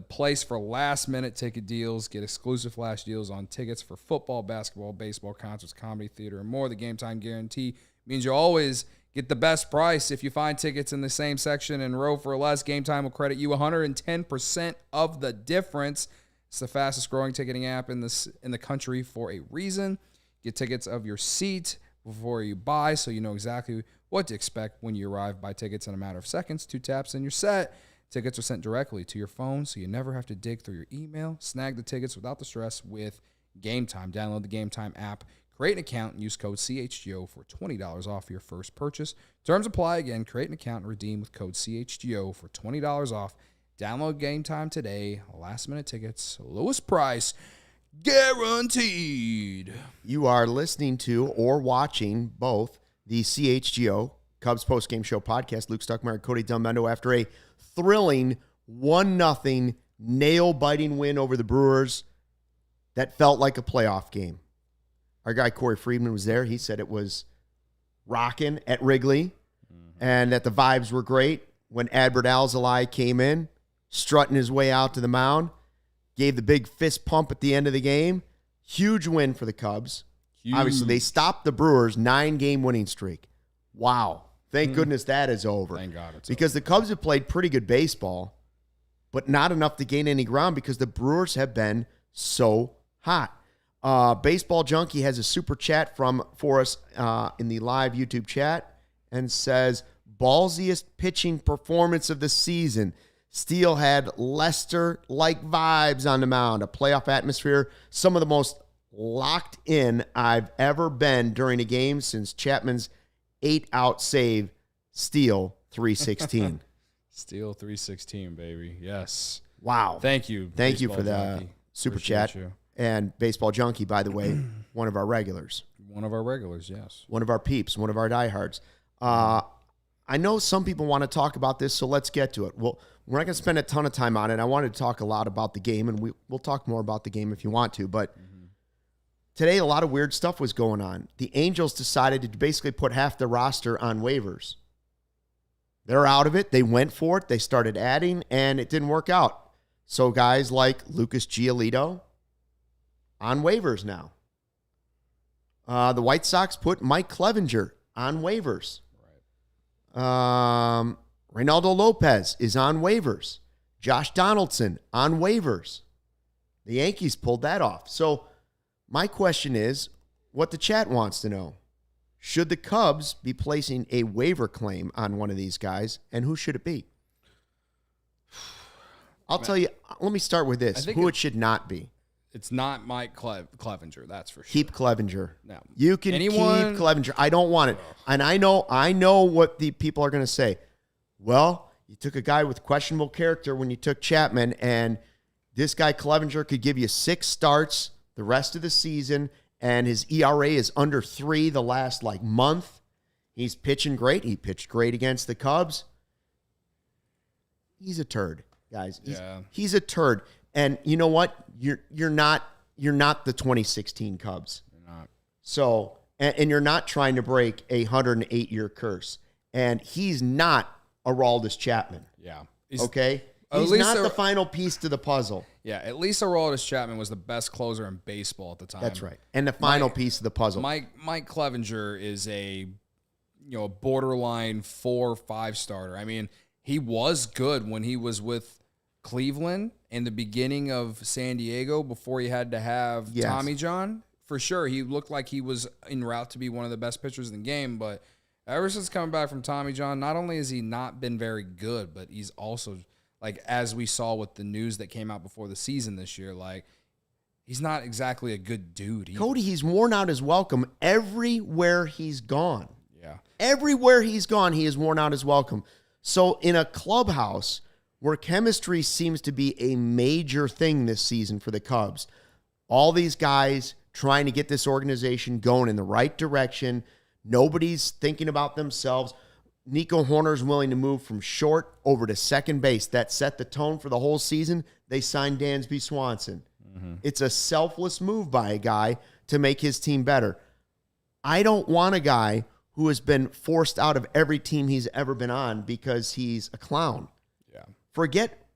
place for last-minute ticket deals. Get exclusive flash deals on tickets for football, basketball, baseball, concerts, comedy, theater, and more. The Game Time guarantee means you'll always get the best price. If you find tickets in the same section and row for less, Game Time will credit you 110% of the difference. It's the fastest-growing ticketing app in the country for a reason. Get tickets of your seat before you buy, so you know exactly what to expect when you arrive. Buy tickets in a matter of seconds, 2 taps, and you're set. Tickets are sent directly to your phone, so you never have to dig through your email. Snag the tickets without the stress with Game Time. Download the Game Time app, Create an account and use code CHGO for $20 off your first purchase. Terms apply. Again, create an account and redeem with code CHGO for $20 off. Download Game Time today. Last-minute tickets, lowest price, guaranteed. You are listening to or watching both the CHGO Cubs postgame show podcast. Luke Stuckmeyer and Cody Delmendo after a thrilling 1-0 nail-biting win over the Brewers that felt like a playoff game. Our guy Corey Friedman was there. He said it was rocking at Wrigley and that the vibes were great when Adbert Alzolay came in, strutting his way out to the mound, gave the big fist pump at the end of the game. Huge win for the Cubs. Obviously, they stopped the Brewers' 9-game winning streak. Wow. Thank goodness that is over. Thank God it's because over. The Cubs have played pretty good baseball, but not enough to gain any ground because the Brewers have been so hot. Baseball Junkie has a super chat for us in the live YouTube chat and says, ballsiest pitching performance of the season. Steele had Lester-like vibes on the mound, a playoff atmosphere, some of the most locked in I've ever been during a game since Chapman's 8-out save. Steele 316. Steele 316, baby. Yes. Wow. Thank you. Thank you for the Junkie. super Appreciate chat. you. And Baseball Junkie, by the way, one of our regulars. One of our regulars, yes. One of our peeps, one of our diehards. I know some people want to talk about this, so let's get to it. Well, we're not going to spend a ton of time on it. I wanted to talk a lot about the game, and we'll talk more about the game if you want to. But today, a lot of weird stuff was going on. The Angels decided to basically put half the roster on waivers. They're out of it. They went for it. They started adding, and it didn't work out. So guys like Lucas Giolito on waivers now. The White Sox put Mike Clevenger on waivers. Reynaldo Lopez is on waivers. Josh Donaldson on waivers. The Yankees pulled that off. So my question is, what the chat wants to know, should the Cubs be placing a waiver claim on one of these guys, and who should it be? I'll tell you, let me start with this, who it should not be. It's not Mike Clevenger, that's for sure. Keep Clevenger. No. You can keep Clevenger. I don't want it. And I know what the people are going to say. Well, you took a guy with questionable character when you took Chapman, and this guy Clevenger could give you 6 starts the rest of the season, and his ERA is under 3 the last month. He's pitching great. He pitched great against the Cubs. He's a turd, guys. He's a turd. And you know what? You're not the 2016 Cubs. You're not. So, and you're not trying to break a 108-year curse. And he's not Aroldis Chapman. Yeah. Okay? He's not the final piece to the puzzle. Yeah, at least Aroldis Chapman was the best closer in baseball at the time. That's right. And the final piece of the puzzle. Mike Clevenger is a borderline 4 or 5 starter. I mean, he was good when he was with Cleveland in the beginning of San Diego before he had to have Tommy John. For sure, he looked like he was en route to be one of the best pitchers in the game, but ever since coming back from Tommy John, not only has he not been very good, but he's also, as we saw with the news that came out before the season this year, he's not exactly a good dude. Cody, he's worn out his welcome everywhere he's gone. Yeah. Everywhere he's gone, he has worn out his welcome. So in a clubhouse where chemistry seems to be a major thing this season for the Cubs, all these guys trying to get this organization going in the right direction. Nobody's thinking about themselves. Nico Horner's willing to move from short over to second base. That set the tone for the whole season. They signed Dansby Swanson. It's a selfless move by a guy to make his team better. I don't want a guy who has been forced out of every team he's ever been on because he's a clown. Yeah. Forget,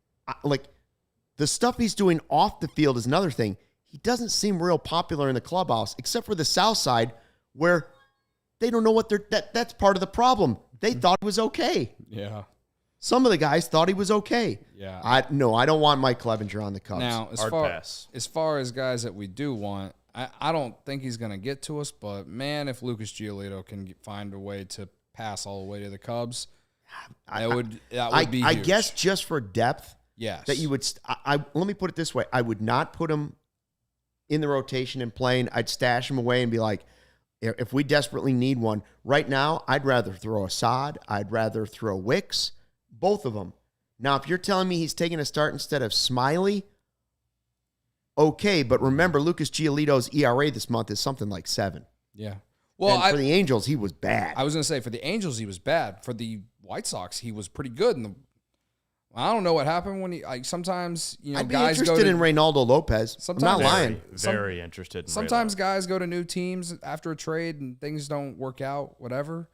the stuff he's doing off the field is another thing. He doesn't seem real popular in the clubhouse, except for the South Side, where they don't know what that's part of the problem. They thought it was okay. Yeah. Some of the guys thought he was okay. Yeah. I don't want Mike Clevenger on the Cubs. Now, as far as guys that we do want, I don't think he's going to get to us, but man, if Lucas Giolito can find a way to pass all the way to the Cubs, that would be huge. I guess just for depth, yes. that you would. Let me put it this way: I would not put him in the rotation and playing, I'd stash him away and be like, if we desperately need one. Right now, I'd rather throw Assad. I'd rather throw Wicks, both of them. Now, if you're telling me he's taking a start instead of Smiley, okay, but remember, Lucas Giolito's ERA this month is something like 7. Yeah. Well, and for the Angels, he was bad. I was going to say, for the Angels, he was bad. For the White Sox, he was pretty good. And I don't know what happened when he, like, sometimes, I'd be guys interested in Reynaldo Lopez. I'm not lying. Very interested in sometimes guys go to new teams after a trade and things don't work out, whatever.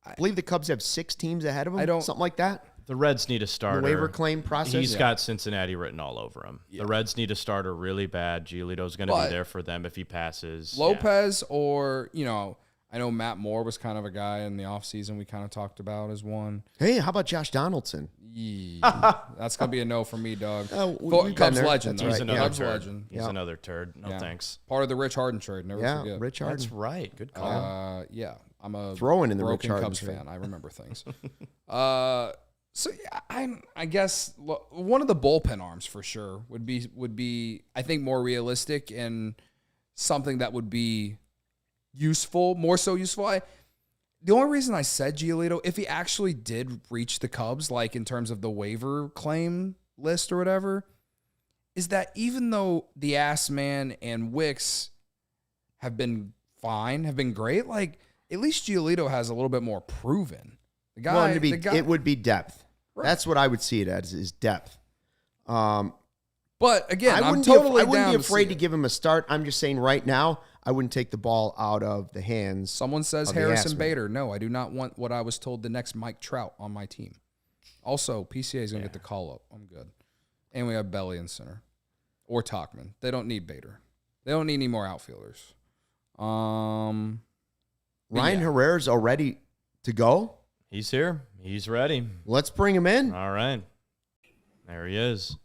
I believe the Cubs have 6 teams ahead of them, something like that. The Reds need a starter. The waiver claim process. He's got Cincinnati written all over him. Yeah. The Reds need a starter really bad. Giolito's going to be there for them if he passes. Lopez or, I know Matt Moore was kind of a guy in the offseason we kind of talked about as one. Hey, how about Josh Donaldson? Yeah. That's going to be a no for me, dog. Cubs legend. He's another Cubs turd. legend. He's another turd. No thanks. Part of the Rich Harden trade. Never forget. Rich Harden. That's right. Good call. I'm a throwing in the broken Rich Cubs Harden fan. I remember things. So yeah, I guess one of the bullpen arms for sure would be I think more realistic and something that would be useful, more so useful. The only reason I said Giolito, if he actually did reach the Cubs, like in terms of the waiver claim list or whatever, is that even though the Ass Man and Wicks have been fine, have been great, like at least Giolito has a little bit more proven. The guy, it would be depth. Right. That's what I would see it as, is depth. But again, I wouldn't be afraid to give him a start. I'm just saying right now, I wouldn't take the ball out of the hands. Someone says Harrison Bader. No, I do not want what I was told the next Mike Trout on my team. Also, PCA is going to get the call up. I'm good. And we have Belly in center. Or Tachman. They don't need Bader. They don't need any more outfielders. Ryan Herrera's all ready to go? He's here. He's ready. Let's bring him in. All right. There he is.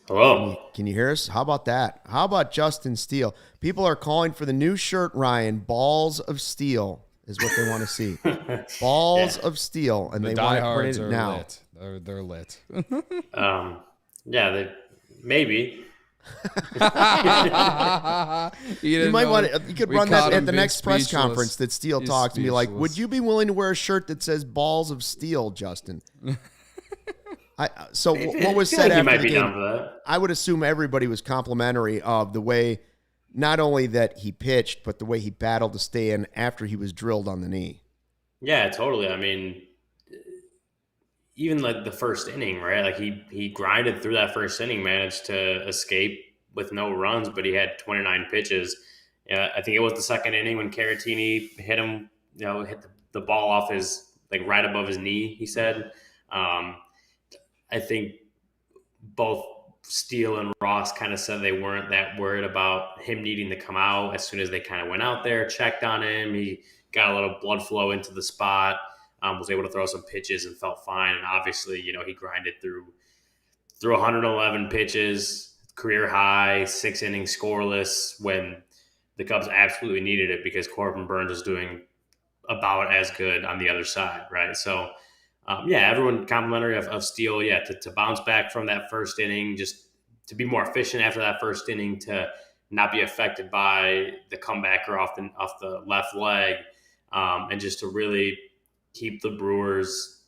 Hello. Can you hear us? How about that? How about Justin Steele? People are calling for the new shirt, Ryan. Balls of Steel is what they want to see. Balls of Steel. And they want it printed now. Lit. They're lit. Maybe. You might want to. You could run that at the next press conference that Steele talks and be like, "Would you be willing to wear a shirt that says Balls of Steel, Justin?" What was said after the game? I would assume everybody was complimentary of the way, not only that he pitched, but the way he battled to stay in after he was drilled on the knee. Yeah, totally. I mean, even like the first inning, right? Like he grinded through that first inning, managed to escape with no runs, but he had 29 pitches. I think it was the second inning when Caratini hit him, hit the ball off his, like right above his knee, he said. I think both Steele and Ross kind of said they weren't that worried about him needing to come out. As soon as they kind of went out there, checked on him, he got a little blood flow into the spot. Was able to throw some pitches and felt fine. And obviously, he grinded through 111 pitches, career high, 6 innings scoreless when the Cubs absolutely needed it because Corbin Burnes was doing about as good on the other side, right? So, everyone complimentary of Steele, to bounce back from that first inning, just to be more efficient after that first inning, to not be affected by the comebacker off the left leg, and just to really keep the Brewers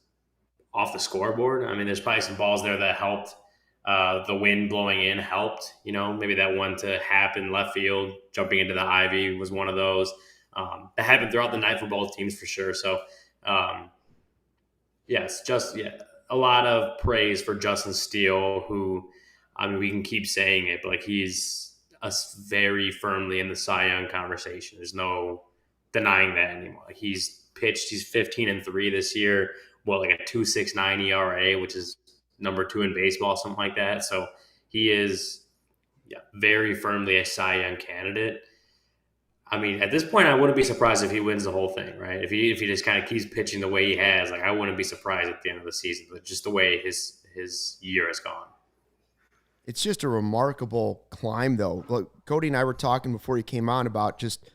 off the scoreboard. I mean, there's probably some balls there that helped. The wind blowing in helped. Maybe that one to Happ in left field, jumping into the ivy was one of those. That happened throughout the night for both teams for sure. So, a lot of praise for Justin Steele, who, I mean, we can keep saying it, but like he's very firmly in the Cy Young conversation. There's no denying that anymore. Like he's pitched, he's 15-3 this year, like a 2.69 ERA, which is number 2 in baseball, something like that. So he is very firmly a Cy Young candidate. I mean, at this point, I wouldn't be surprised if he wins the whole thing, right? If he just kind of keeps pitching the way he has, like I wouldn't be surprised at the end of the season. But just the way his year has gone, it's just a remarkable climb, though. Look, Cody and I were talking before he came on about just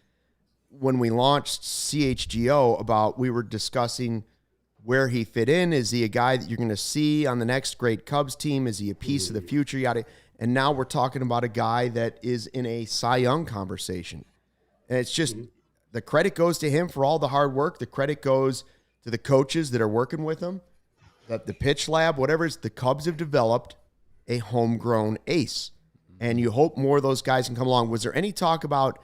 when we launched CHGO. We were discussing where he fit in. Is he a guy that you're going to see on the next great Cubs team? Is he a piece of the future? And now we're talking about a guy that is in a Cy Young conversation. And it's just the credit goes to him for all the hard work. The credit goes to the coaches that are working with him, the pitch lab, whatever it is. The Cubs have developed a homegrown ace. And you hope more of those guys can come along. Was there any talk about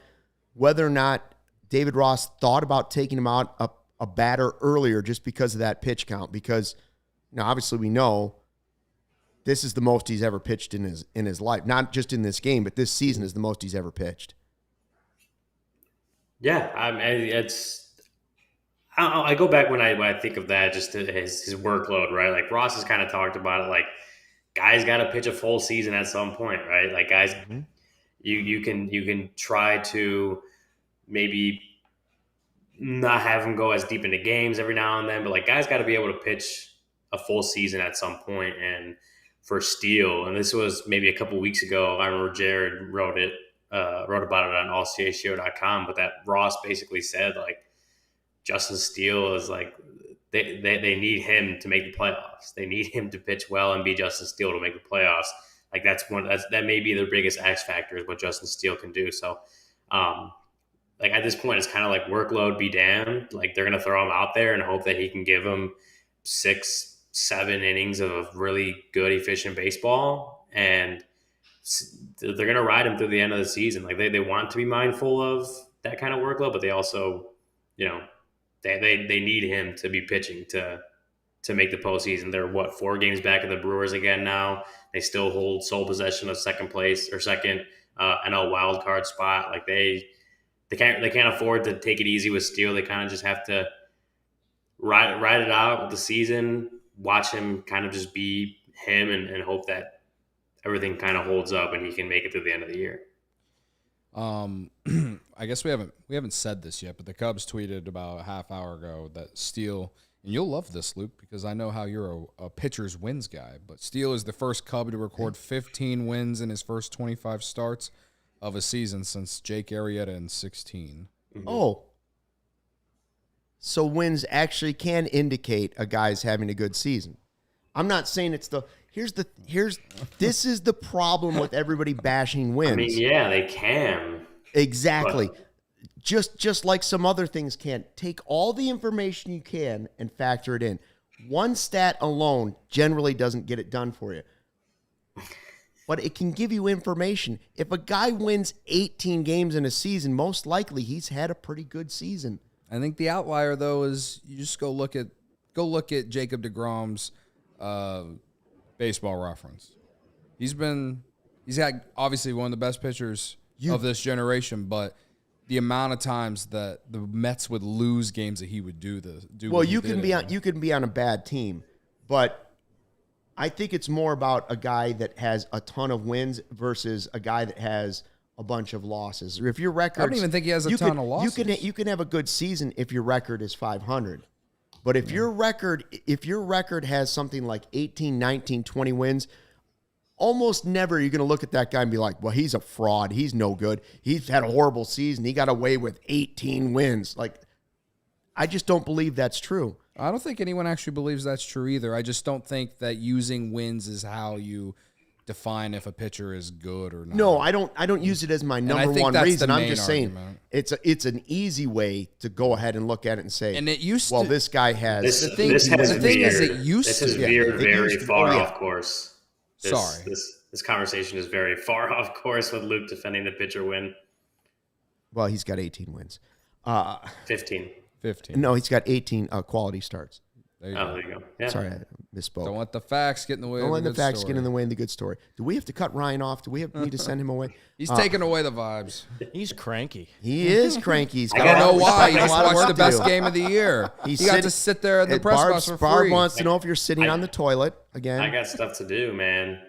whether or not David Ross thought about taking him out a batter earlier just because of that pitch count? Because now obviously we know this is the most he's ever pitched in his life. Not just in this game, but this season is the most he's ever pitched. Yeah, I mean, I go back when I think of that, just to his workload, right? Like Ross has kind of talked about it, like guys got to pitch a full season at some point, right? Like guys, you can try to maybe not have them go as deep into games every now and then, but like guys got to be able to pitch a full season at some point. And for Steele, and this was maybe a couple weeks ago, I remember Jared wrote about it on ALLCITY.com, but that Ross basically said like Justin Steele is like they need him to make the playoffs. They need him to pitch well and be Justin Steele to make the playoffs. Like that may be their biggest X factor is what Justin Steele can do. So like at this point, it's kind of like workload be damned. Like they're gonna throw him out there and hope that he can give them 6-7 innings of really good, efficient baseball, and they're going to ride him through the end of the season. Like they want to be mindful of that kind of workload, but they also, they need him to be pitching to make the postseason. They're 4 games back of the Brewers again now. They still hold sole possession of second NL wild card spot. Like they can't afford to take it easy with Steele. They kind of just have to ride it out with the season, watch him kind of just be him, and hope that everything kind of holds up and he can make it through the end of the year. I guess we haven't said this yet, but the Cubs tweeted about a half hour ago that Steele, and you'll love this, Luke, because I know how you're a pitcher's wins guy, but Steele is the first Cub to record 15 wins in his first 25 starts of a season since Jake Arrieta in 16. Mm-hmm. Oh, so wins actually can indicate a guy's having a good season. I'm not saying it's this is the problem with everybody bashing wins. I mean, yeah, they can. Exactly. But just like some other things can. Take all the information you can and factor it in. One stat alone generally doesn't get it done for you. But it can give you information. If a guy wins 18 games in a season, most likely he's had a pretty good season. I think the outlier, though, is you just go look at Jacob deGrom's baseball reference. He's had obviously one of the best pitchers of this generation, but the amount of times that the Mets would lose games that he would do. Well, you can be on a bad team, but I think it's more about a guy that has a ton of wins versus a guy that has a bunch of losses. If your record, I don't even think he has a ton of losses. You can have a good season if your record is 500. But if your record has something like 18, 19, 20 wins, almost never you're going to look at that guy and be like, well, he's a fraud. He's no good. He's had a horrible season. He got away with 18 wins. Like, I just don't believe that's true. I don't think anyone actually believes that's true either. I just don't think that using wins is how you define if a pitcher is good or not. No, I don't use it as my number one reason. I'm just saying it's an easy way to go ahead and look at it and say, and it used well, this guy has. The thing is, it used this to. This is very far off course. Sorry. This conversation is very far off course with Luke defending the pitcher win. Well, he's got 18 wins. 15. No, he's got 18 quality starts. There you go. Yeah. Sorry, I misspoke. Don't let the facts get in the way. Don't let the facts get in the way of the good story. Do we have to cut Ryan off? Do we need to send him away? He's taking away the vibes. He's cranky. He is cranky. I don't know why. He just watched the best game of the year. He got to sit there at the press box for free. Barb wants to know if you're sitting on the toilet again. I got stuff to do, man.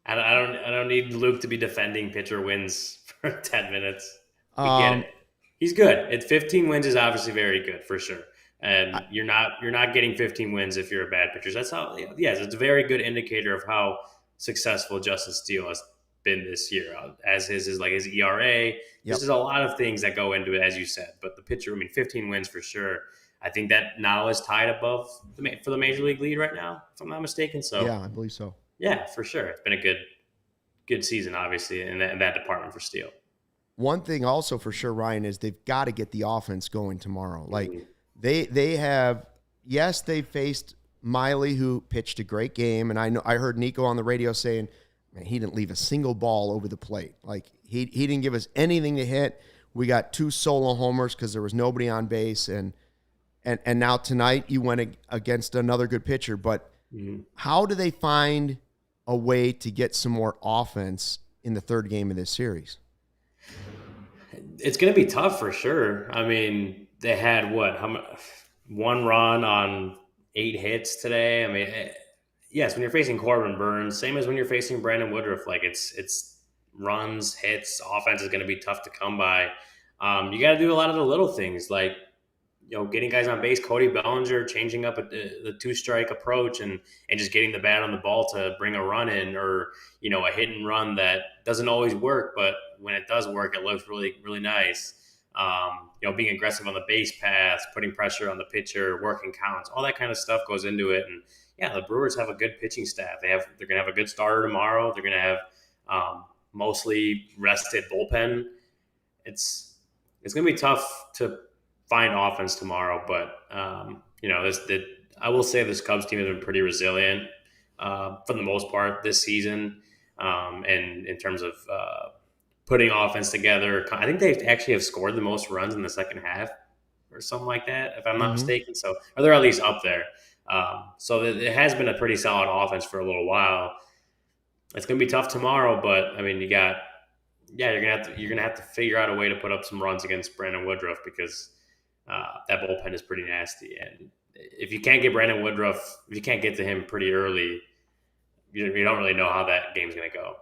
I don't need Luke to be defending pitcher wins for 10 minutes. We get it. He's good. 15 wins is obviously very good for sure. And you're not getting 15 wins if you're a bad pitcher. That's how. Yes, it's a very good indicator of how successful Justin Steele has been this year. As his ERA. Yep. This is a lot of things that go into it, as you said. But the pitcher, 15 wins for sure. I think that now is tied above for the major league lead right now, if I'm not mistaken. So yeah, I believe so. Yeah, for sure. It's been a good season, obviously, in that department for Steele. One thing also for sure, Ryan, is they've got to get the offense going tomorrow. Like they have, yes, they faced Miley, who pitched a great game, and I heard Nico on the radio saying, man, he didn't leave a single ball over the plate. Like he didn't give us anything to hit. We got 2 solo homers because there was nobody on base, and now tonight you went against another good pitcher. But how do they find a way to get some more offense in the third game of this series? It's going to be tough for sure. I mean, they had 1 run on 8 hits today. I mean, yes, when you're facing Corbin Burns, same as when you're facing Brandon Woodruff, like it's runs, hits, offense is going to be tough to come by. You got to do a lot of the little things, like getting guys on base. Cody Bellinger changing up the 2-strike approach and just getting the bat on the ball to bring a run in, or a hit and run that doesn't always work, but when it does work, it looks really, really nice. Being aggressive on the base paths, putting pressure on the pitcher, working counts, all that kind of stuff goes into it. And yeah, the Brewers have a good pitching staff. They're going to have a good starter tomorrow. They're going to have mostly rested bullpen. It's going to be tough to find offense tomorrow, but I will say this Cubs team has been pretty resilient for the most part this season, and in terms of putting offense together. I think they actually have scored the most runs in the second half or something like that, if I'm not mistaken. So, or they're at least up there. So it has been a pretty solid offense for a little while. It's going to be tough tomorrow, but I mean, you're gonna have to figure out a way to put up some runs against Brandon Woodruff, because that bullpen is pretty nasty. And if you can't get Brandon Woodruff, if you can't get to him pretty early, you don't really know how that game's going to go.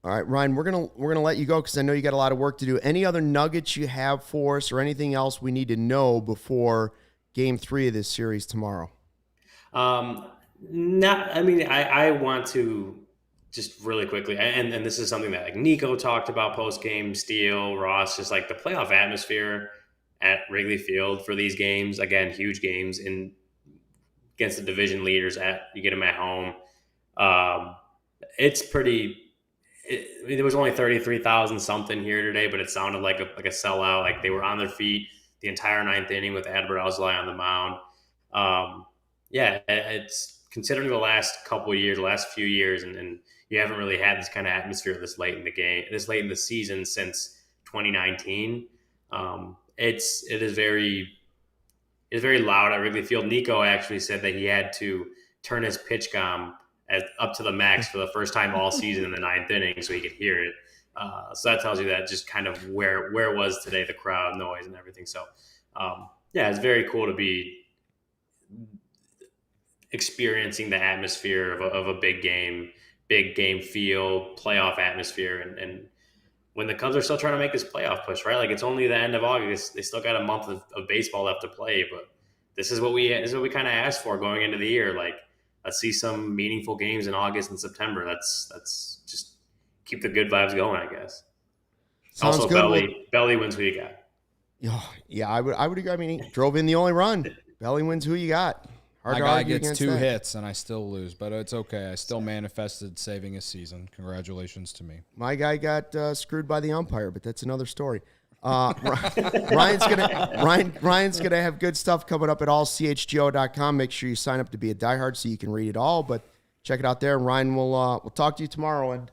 All right, Ryan, we're gonna let you go because I know you got a lot of work to do. Any other nuggets you have for us, or anything else we need to know before Game 3 of this series tomorrow? I want to just really quickly, and this is something that like Nico talked about post-game, Steele, Ross, just like the playoff atmosphere at Wrigley Field for these games. Again, huge games against the division leaders. You get them at home. It's pretty. There was only 33,000 something here today, but it sounded like a sellout. Like they were on their feet the entire 9th inning with Adbert Alzolay on the mound. It's considering the last couple of years, the last few years, and you haven't really had this kind of atmosphere this late in the game, this late in the season since 2019. It is very loud at Wrigley Field. Nico actually said that he had to turn his pitch comm up to the max for the first time all season in the 9th inning so he could hear it. So that tells you that just kind of where it was today, the crowd noise and everything. So, it's very cool to be experiencing the atmosphere of a big game feel, playoff atmosphere. And when the Cubs are still trying to make this playoff push, right? Like it's only the end of August. They still got a month of baseball left to play, but this is what we kind of asked for going into the year. Like, let's see some meaningful games in August and September. That's just keep the good vibes going, I guess. Sounds also, good. Belly wins who you got. Oh, yeah, I would agree. I mean, he drove in the only run. Belly wins who you got. My guy gets 2 hits and I still lose, but it's okay. I still manifested saving a season. Congratulations to me. My guy got screwed by the umpire, but that's another story. Ryan's gonna have good stuff coming up at allchgo.com. Make sure you sign up to be a diehard so you can read it all. But check it out there. And Ryan will talk to you tomorrow and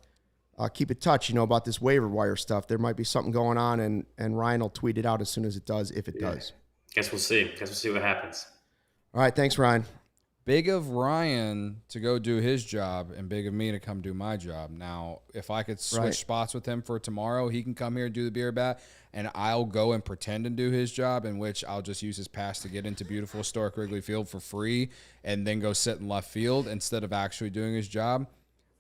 keep in touch. About this waiver wire stuff. There might be something going on, and Ryan will tweet it out as soon as it does, if it does. Guess we'll see what happens. All right, thanks, Ryan. Big of Ryan to go do his job and big of me to come do my job. Now, if I could switch spots with him for tomorrow, he can come here and do the beer bat, and I'll go and pretend and do his job, in which I'll just use his pass to get into beautiful historic Wrigley Field for free and then go sit in left field instead of actually doing his job.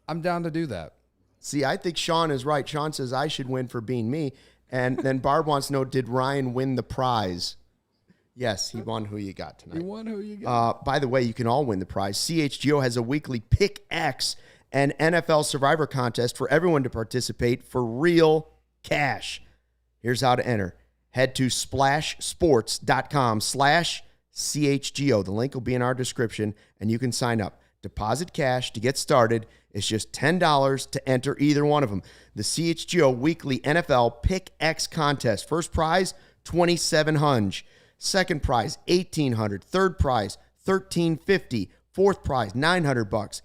I'm down to do that. See, I think Sean is right. Sean says I should win for being me. And then Barb wants to know, did Ryan win the prize? Yes, he won who you got tonight. He won who you got. By the way, you can all win the prize. CHGO has a weekly Pick X and NFL Survivor contest for everyone to participate for real cash. Here's how to enter. Head to splashsports.com/CHGO. The link will be in our description, and you can sign up. Deposit cash to get started. It's just $10 to enter either one of them. The CHGO Weekly NFL Pick X Contest. First prize, $2,700. Second prize, $1,800. Third prize, $1,350. Fourth prize, $900.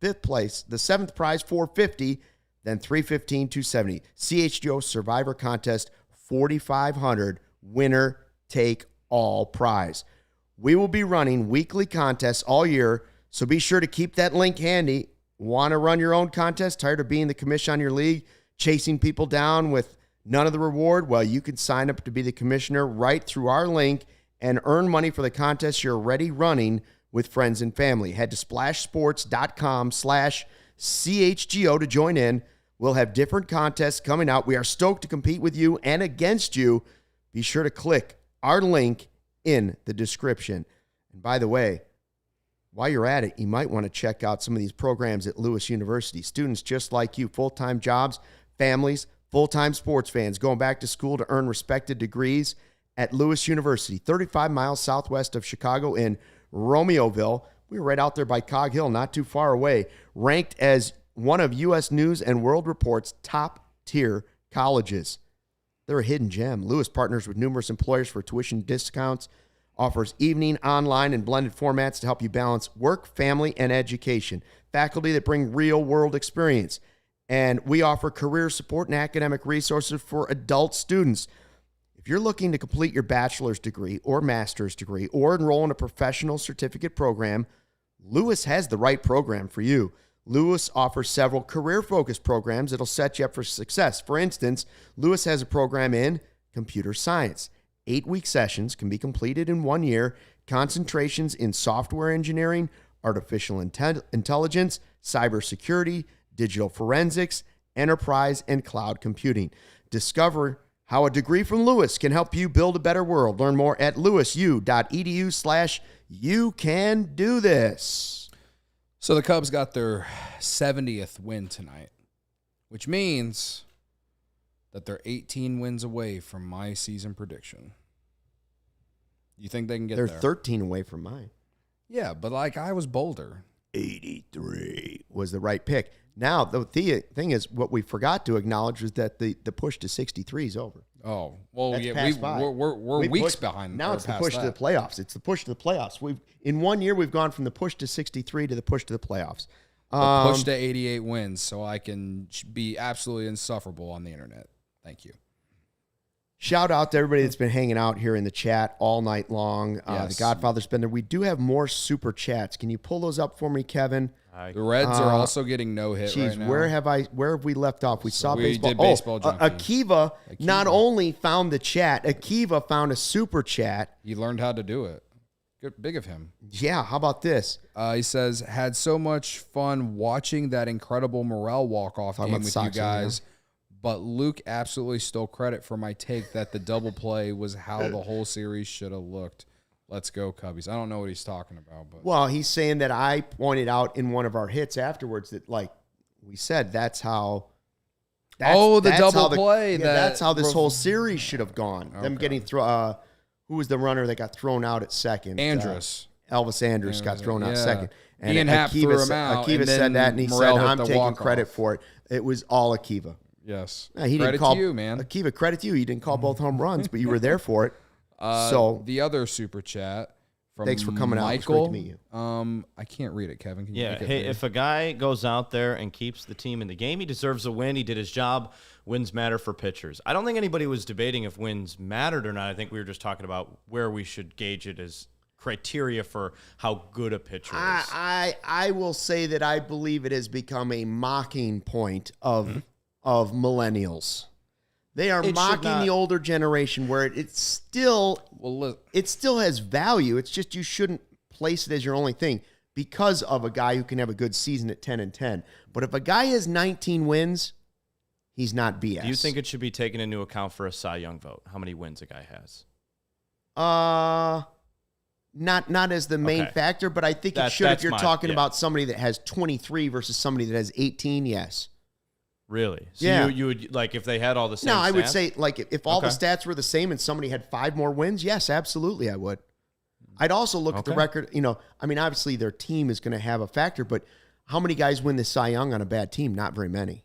Fifth place, the seventh prize, $450. Then $315, $270. CHGO Survivor Contest, $4,500. Winner take all prize. We will be running weekly contests all year, so be sure to keep that link handy. Want to run your own contest? Tired of being the commissioner on your league, chasing people down with none of the reward? Well, you can sign up to be the commissioner right through our link and earn money for the contest you're already running with friends and family. Head to splashsports.com/CHGO to join in. We'll have different contests coming out. We are stoked to compete with you and against you. Be sure to click our link in the description. And by the way, while you're at it, you might want to check out some of these programs at Lewis University. Students just like you, full-time jobs, families, full-time sports fans, going back to school to earn respected degrees at Lewis University, 35 miles southwest of Chicago in Romeoville. We were right out there by Cog Hill, not too far away. Ranked as one of U.S. News and World Report's top-tier colleges. They're a hidden gem. Lewis partners with numerous employers for tuition discounts, offers evening, online, and blended formats to help you balance work, family, and education. Faculty that bring real-world experience. And we offer career support and academic resources for adult students. If you're looking to complete your bachelor's degree or master's degree or enroll in a professional certificate program, Lewis has the right program for you. Lewis offers several career-focused programs that'll set you up for success. For instance, Lewis has a program in computer science. 8-week sessions can be completed in 1 year. Concentrations in software engineering, artificial intelligence, cybersecurity, digital forensics, enterprise, and cloud computing. Discover how a degree from Lewis can help you build a better world. Learn more at lewisu.edu/you-can-do-this. So the Cubs got their 70th win tonight, which means that they're 18 wins away from my season prediction. You think they can get there? They're 13 away from mine. Yeah, but like I was bolder. 83 was the right pick. Now, the thing is, what we forgot to acknowledge is that the push to 63 is over. Oh, well, That's yeah, past five. we're weeks behind. Now it's the push to the playoffs. It's the push to the playoffs. In 1 year, we've gone from the push to 63 to the push to the playoffs. Push to 88 wins so I can be absolutely insufferable on the internet. Thank you. Shout out to everybody that's been hanging out here in the chat all night long. Yes. The Godfather's been there. We do have more super chats. Can you pull those up for me, Kevin? The Reds are also getting no hit right now. Where have we left off? We saw baseball. Did baseball Akiva not only found the chat, Akiva found a super chat. He learned how to do it. Good, big of him. Yeah, how about this? He says, had so much fun watching that incredible Morel walk-off game with you guys, but Luke absolutely stole credit for my take that the double play was how the whole series should have looked. Let's go, Cubbies. I don't know what he's talking about. But well, he's saying that I pointed out in one of our hits afterwards that, like we said, that's how. The double play. That's how this whole series should have gone. Okay. Them getting thrown. Who was the runner that got thrown out at second? Andrus. Elvis Andrus got thrown out second. And Ian Happ threw him out. Akiva said that, and he said, I'm taking credit for it. It was all Akiva. Yes. Credit to you, man. Akiva, credit to you. You didn't call both home runs, but you were there for it. So the other super chat from thanks for coming Michael, out. It's great to meet you. I can't read it, Kevin. Can you make it hey, if a guy goes out there and keeps the team in the game, he deserves a win. He did his job. Wins matter for pitchers. I don't think anybody was debating if wins mattered or not. I think we were just talking about where we should gauge it as criteria for how good a pitcher is. I will say that I believe it has become a mocking point of millennials. They are mocking the older generation where it still has value. It's just you shouldn't place it as your only thing because of a guy who can have a good season at 10-10. But if a guy has 19 wins, he's not BS. Do you think it should be taken into account for a Cy Young vote? How many wins a guy has? Not as the main factor, but I think it should if you're talking about somebody that has 23 versus somebody that has 18, yes. Really? So you would, like, if they had all the same stats? I would say, like, if all the stats were the same and somebody had 5 more wins, yes, absolutely I would. I'd also look at the record. Obviously their team is going to have a factor, but how many guys win the Cy Young on a bad team? Not very many.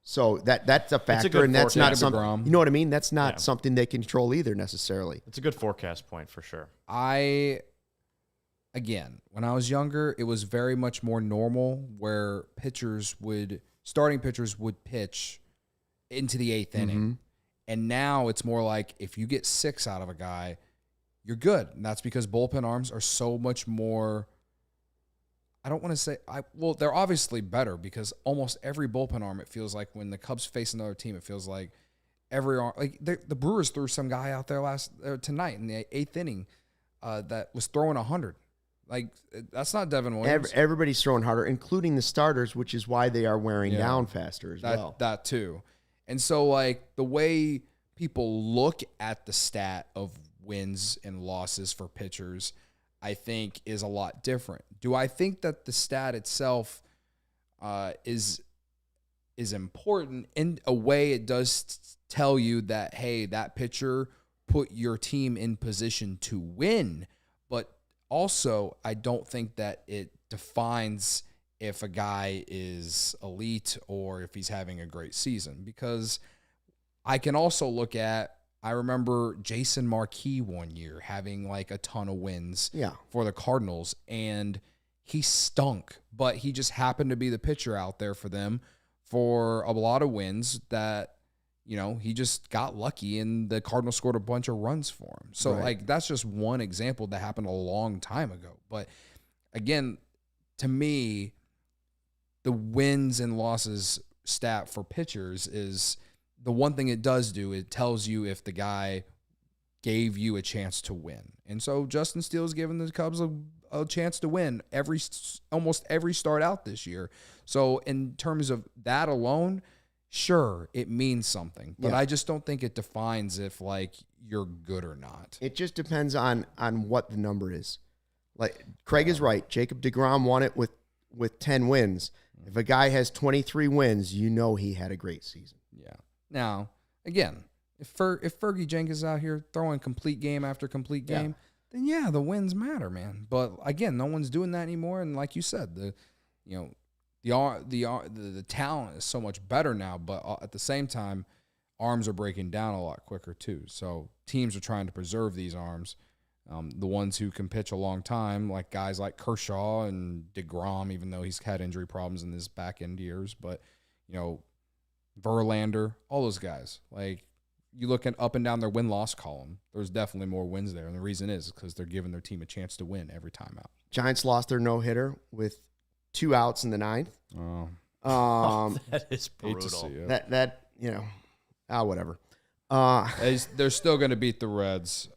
So that's a factor, and that's not something, you know what I mean? That's not something they control either necessarily. It's a good forecast point for sure. Again, when I was younger, it was very much more normal where starting pitchers would pitch into the 8th inning. And now it's more like if you get 6 out of a guy, you're good. And that's because bullpen arms are so much more, I don't want to say, they're obviously better because almost every bullpen arm, it feels like when the Cubs face another team, it feels like every arm, like the Brewers threw some guy out there tonight in the 8th inning that was throwing 100. Like, that's not Devin Williams. Everybody's throwing harder, including the starters, which is why they are wearing down faster as well. That too. And so, like, the way people look at the stat of wins and losses for pitchers, I think, is a lot different. Do I think that the stat itself is important? In a way, it does tell you that, hey, that pitcher put your team in position to win. But also, I don't think that it defines if a guy is elite or if he's having a great season. Because I can also look at, I remember Jason Marquis one year having like a ton of wins for the Cardinals, and he stunk, but he just happened to be the pitcher out there for them for a lot of wins that, you know, he just got lucky and the Cardinals scored a bunch of runs for him. So like, that's just one example that happened a long time ago. But again, to me, the wins and losses stat for pitchers is the one thing it does do. It tells you if the guy gave you a chance to win. And so Justin Steele has given the Cubs a chance to win almost every start out this year. So in terms of that alone, sure, it means something, but I just don't think it defines if like you're good or not. It just depends on what the number is. Like Craig is right. Jacob deGrom won it with 10 wins. If a guy has 23 wins, you know he had a great season. Yeah. Now, again, if Fergie Jenkins is out here throwing complete game after complete game, then the wins matter, man. But again, no one's doing that anymore. And like you said, the talent is so much better now, but at the same time, arms are breaking down a lot quicker too. So teams are trying to preserve these arms. The ones who can pitch a long time, like guys like Kershaw and deGrom, even though he's had injury problems in his back end years, but you know, Verlander, all those guys. Like you look at up and down their win-loss column, there's definitely more wins there, and the reason is because they're giving their team a chance to win every time out. Giants lost their no-hitter with 2 outs in the 9th. That is brutal. See, That you know, whatever. They're still going to beat the Reds.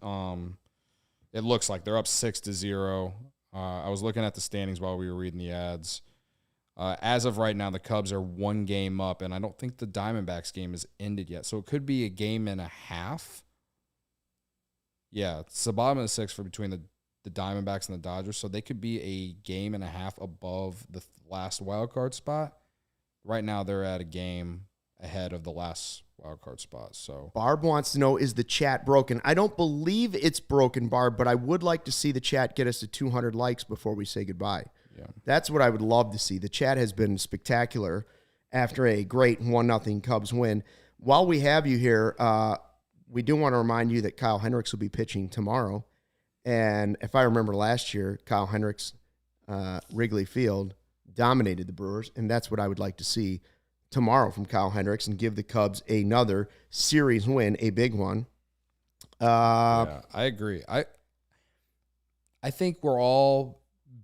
It looks like they're up 6-0. I was looking at the standings while we were reading the ads. As of right now, the Cubs are 1 game up, and I don't think the Diamondbacks game is ended yet. So it could be a game and a half. Yeah, it's the bottom of the 6th for between the Diamondbacks and the Dodgers. So they could be a game and a half above the last wild card spot. Right now, they're at a game ahead of the last wild card spot. So Barb wants to know, is the chat broken? I don't believe it's broken, Barb, but I would like to see the chat get us to 200 likes before we say goodbye. Yeah. That's what I would love to see. The chat has been spectacular after a great 1-0 Cubs win. While we have you here, we do want to remind you that Kyle Hendricks will be pitching tomorrow. And if I remember last year, Kyle Hendricks, Wrigley Field, dominated the Brewers, and that's what I would like to see tomorrow from Kyle Hendricks and give the Cubs another series win, a big one. I agree. I think we're all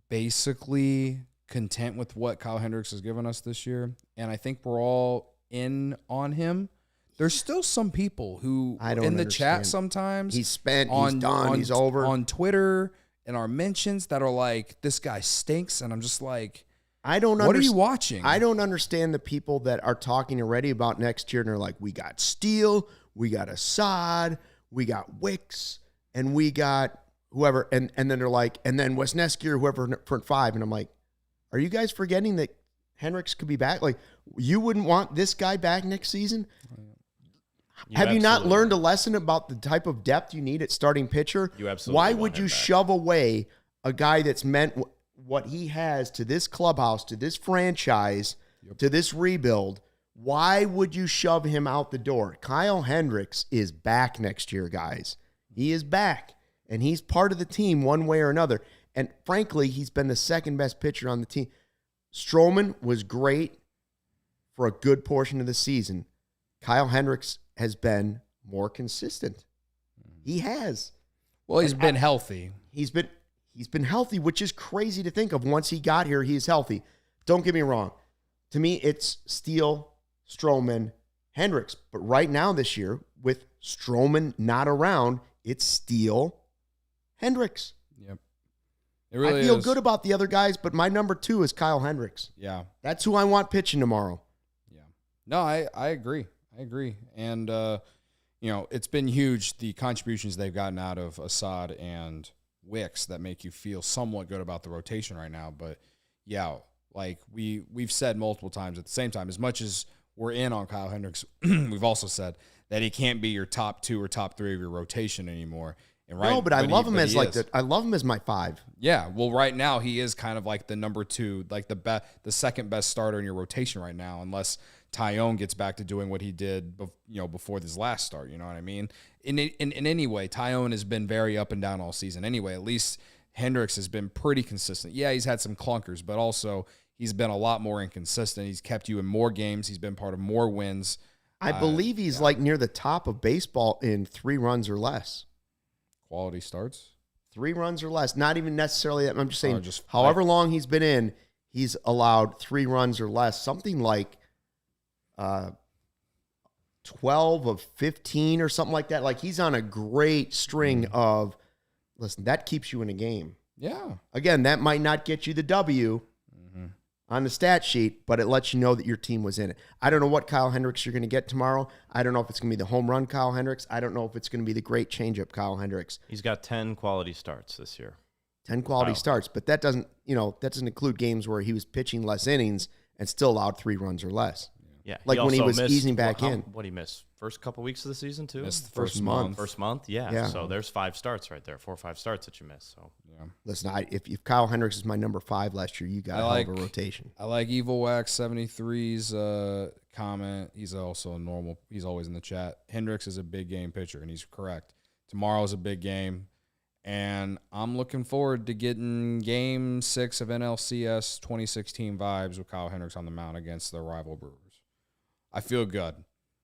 basically content with what Kyle Hendricks has given us this year, and I think we're all in on him. There's still some people who in the chat sometimes he's spent, he's done, he's over on Twitter and our mentions that are like, this guy stinks, and I'm just like, what are you watching? I don't understand the people that are talking already about next year and they're like, we got Steele, we got Assad, we got Wicks, and we got whoever, and then they're like, and then Wesneski or whoever for 5, and I'm like, are you guys forgetting that Hendricks could be back? Like, you wouldn't want this guy back next season? Have you not learned a lesson about the type of depth you need at starting pitcher? You absolutely. Why would you shove away a guy that's meant what he has to this clubhouse, to this franchise, to this rebuild, why would you shove him out the door? Kyle Hendricks is back next year, guys. He is back, and he's part of the team one way or another. And frankly, he's been the second best pitcher on the team. Stroman was great for a good portion of the season. Kyle Hendricks has been more consistent. He has. Well, he's been healthy. He's been healthy, which is crazy to think of. Once he got here, he's healthy. Don't get me wrong. To me, it's Steele, Stroman, Hendricks. But right now this year, with Stroman not around, it's Steele, Hendricks. Yep. It really I feel is. good about the other guys, but my number 2 is Kyle Hendricks. Yeah. That's who I want pitching tomorrow. Yeah. No, I agree. And, it's been huge, the contributions they've gotten out of Assad and Wicks that make you feel somewhat good about the rotation right now. But, yeah, like we've said multiple times at the same time, as much as we're in on Kyle Hendricks, we've also said that he can't be your top 2 or top 3 of your rotation anymore. And No, but I love him as I love him as my 5. Yeah, well, right now he is kind of like the number 2, like the second best starter in your rotation right now, unless Tyone gets back to doing what he did, before this last start. You know what I mean? In any way, Tyone has been very up and down all season. Anyway, at least Hendricks has been pretty consistent. Yeah, he's had some clunkers, but also he's been a lot more inconsistent. He's kept you in more games. He's been part of more wins. I believe he's like near the top of baseball in 3 runs or less. Quality starts. 3 runs or less. Not even necessarily that. I'm just saying, just however long he's been in, he's allowed 3 runs or less. Something like 12 of 15 or something like that. Like, he's on a great string of, listen, that keeps you in a game. Yeah. Again, that might not get you the W on the stat sheet, but it lets you know that your team was in it. I don't know what Kyle Hendricks you're going to get tomorrow. I don't know if it's going to be the home run Kyle Hendricks. I don't know if it's going to be the great changeup Kyle Hendricks. He's got 10 quality starts this year. 10 quality starts, but that doesn't include games where he was pitching less innings and still allowed 3 runs or less. Yeah, like when he was missed, easing back in. What did he miss? First couple weeks of the season too. Missed the first month. First month, yeah. Yeah. So there's 5 starts right there, 4 or 5 starts that you missed. So Yeah. Listen, if Kyle Hendricks is my number 5 last year, you got a hell of a rotation. I like Evil Wax 73's comment. He's also he's always in the chat. Hendricks is a big game pitcher, and he's correct. Tomorrow's a big game, and I'm looking forward to getting Game 6 of NLCS 2016 vibes with Kyle Hendricks on the mound against the rival Brewers. I feel good.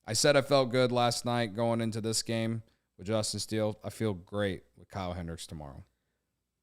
I said I felt good last night going into this game with Justin Steele. I feel great with Kyle Hendricks tomorrow.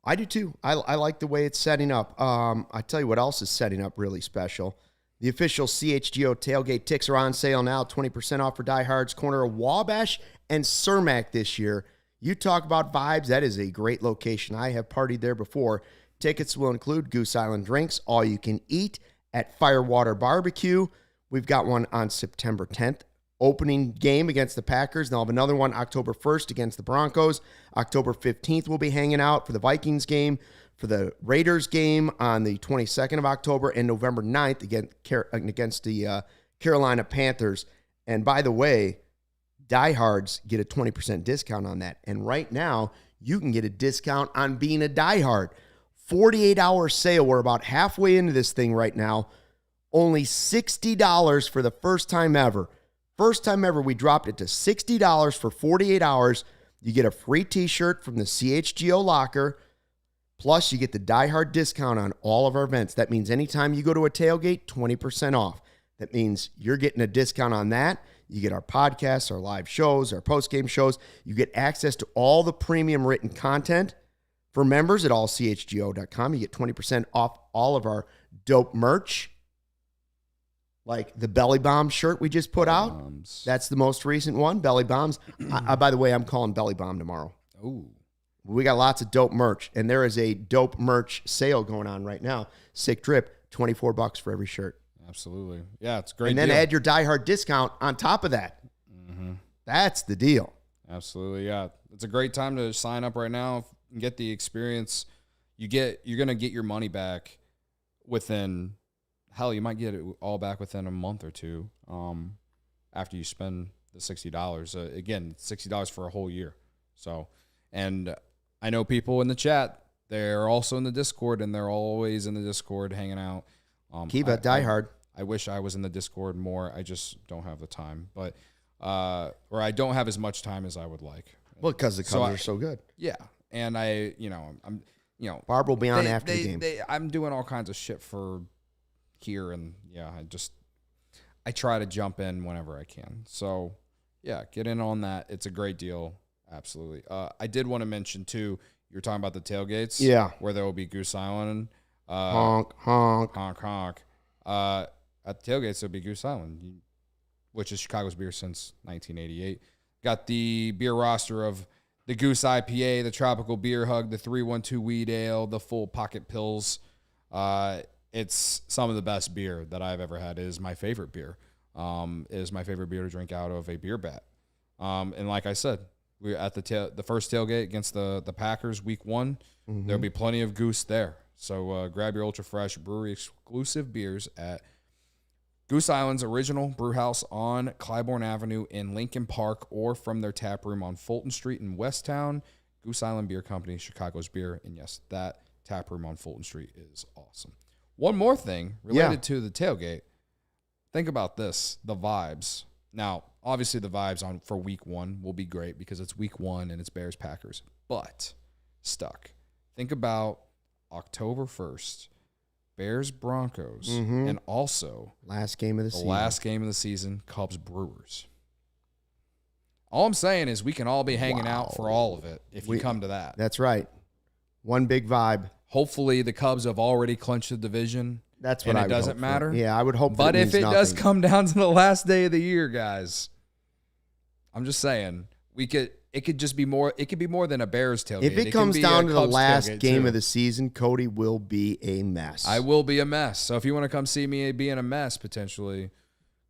I do too. I like the way it's setting up. I tell you what else is setting up really special. The official CHGO tailgate ticks are on sale now. 20% off for diehards. Corner of Wabash and Cermak this year. You talk about vibes. That is a great location. I have partied there before. Tickets will include Goose Island drinks, all you can eat at Firewater Barbecue. We've got one on September 10th. Opening game against the Packers. They'll have another one October 1st against the Broncos. October 15th, we'll be hanging out for the Vikings game, for the Raiders game on the 22nd of October, and November 9th against the Carolina Panthers. And by the way, diehards get a 20% discount on that. And right now, you can get a discount on being a diehard. 48-hour sale. We're about halfway into this thing right now. Only $60 for the first time ever. First time ever, we dropped it to $60 for 48 hours. You get a free t-shirt from the CHGO locker. Plus, you get the diehard discount on all of our events. That means anytime you go to a tailgate, 20% off. That means you're getting a discount on that. You get our podcasts, our live shows, our postgame shows. You get access to all the premium written content. For members at allchgo.com, you get 20% off all of our dope merch. Like the Belly Bomb shirt we just put out. That's the most recent one, Belly Bombs. By the way, I'm calling Belly Bomb tomorrow. Ooh. We got lots of dope merch, and there is a dope merch sale going on right now. Sick Drip, $24 for every shirt. Absolutely. Yeah, it's a great And then deal. add your diehard discount on top of that. Mm-hmm. That's the deal. Absolutely, yeah. It's a great time to sign up right now and get the experience. You're going to get your money back within... Hell, you might get it all back within a month or two after you spend the $60. Again, $60 for a whole year. So, and I know people in the chat, They're also in the Discord, and they're always in the Discord hanging out. Kiva, diehard. I wish I was in the Discord more. I just don't have the time, but or I don't have as much time as I would like. Well, because the Cubs are so good. Yeah, and I'm Barb will be on after the game. I'm doing all kinds of shit for here, and I try to jump in whenever I can. So yeah, get in on that. It's a great deal. Absolutely. I did want to mention too. You were talking about the tailgates. Yeah. Where there will be Goose Island. Honk, honk. Honk, honk. At the tailgates, there'll be Goose Island, which is Chicago's beer since 1988. Got the beer roster of the Goose IPA, the Tropical Beer Hug, the 312 Wheat Ale, the Full Pocket Pills. It's some of the best beer that I've ever had. It is my favorite beer. It is my favorite beer to drink out of a beer bat. And like I said, we're at the first tailgate against the Packers week 1. Mm-hmm. There'll be plenty of Goose there. So grab your ultra fresh brewery exclusive beers at Goose Island's original brew house on Clybourne Avenue in Lincoln Park, or from their tap room on Fulton Street in Westtown. Goose Island Beer Company, Chicago's beer. And yes, that tap room on Fulton Street is awesome. One more thing related to the tailgate. Think about this, the vibes. Now, obviously the vibes for week 1 will be great because it's week 1 and it's Bears Packers. But think about October 1st, Bears Broncos, and also last game of the season, Cubs Brewers. All I'm saying is we can all be hanging out for all of it if we come to that. That's right. One big vibe. Hopefully the Cubs have already clinched the division. That's what and it doesn't matter. Yeah, I would hope. But if it does come down to the last day of the year, guys, I'm just saying it could just be more. It could be more than a Bears tailgate. If it comes down to the last game of the season, Cody will be a mess. I will be a mess. So if you want to come see me being a mess, potentially,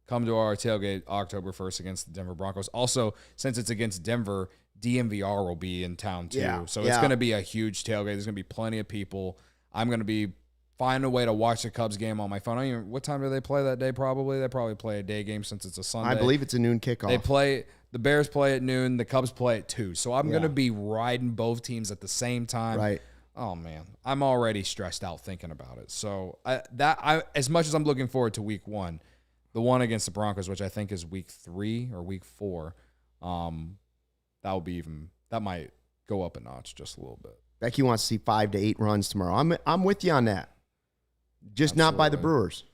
come to our tailgate October 1st against the Denver Broncos. Also, since it's against Denver, DMVR will be in town too. It's going to be a huge tailgate. There's going to be plenty of people. I'm going to be finding a way to watch the Cubs game on my phone. What time do they play that day? Probably they play a day game since it's a Sunday. I believe it's a noon kickoff. The Bears play at noon. The Cubs play at 2. So I'm going to be riding both teams at the same time. Right. Oh man, I'm already stressed out thinking about it. So as much as I'm looking forward to week 1, the one against the Broncos, which I think is week 3 or week 4, that might go up a notch just a little bit. Becky wants to see 5 to 8 runs tomorrow. I'm with you on that. Just Absolutely. Not by the Brewers.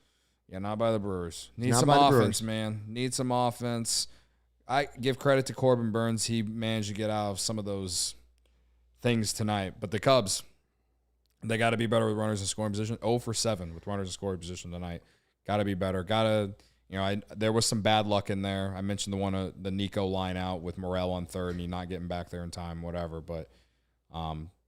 Yeah, not by the Brewers. Need some offense, man. Need some offense. I give credit to Corbin Burns. He managed to get out of some of those things tonight. But the Cubs, they got to be better with runners in scoring position. 0 for 7 with runners in scoring position tonight. Got to be better. There was some bad luck in there. I mentioned the Nico line out with Morel on third and he not getting back there in time, whatever. But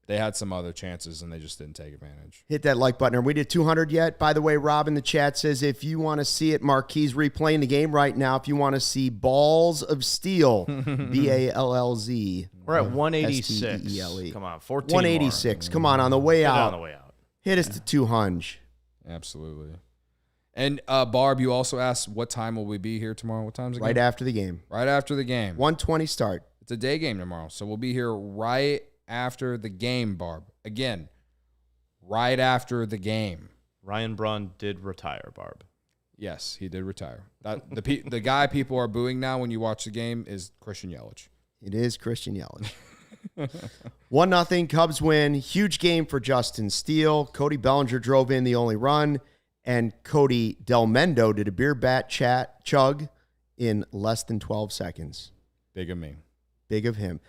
they had some other chances, and they just didn't take advantage. Hit that like button. Are we to 200 yet? By the way, Rob in the chat says, if you want to see it, Marquis replaying the game right now. If you want to see Balls of Steel, BALLZ. We're at 186. STEELE. Come on, 14 186. More. Come on the way out. On the way out. Hit us to 200. Absolutely. And Barb, you also asked what time will we be here tomorrow? What time's it? Right after the game. Right after the game. 1:20 start. It's a day game tomorrow, so we'll be here right after the game, Barb. Again, right after the game. Ryan Braun did retire, Barb. Yes, he did retire. The guy people are booing now when you watch the game is Christian Yelich. It is Christian Yelich. 1-0 Cubs win. Huge game for Justin Steele. Cody Bellinger drove in the only run, and Cody Del Mendo did a beer bat chug in less than 12 seconds. Big of me. Big of him.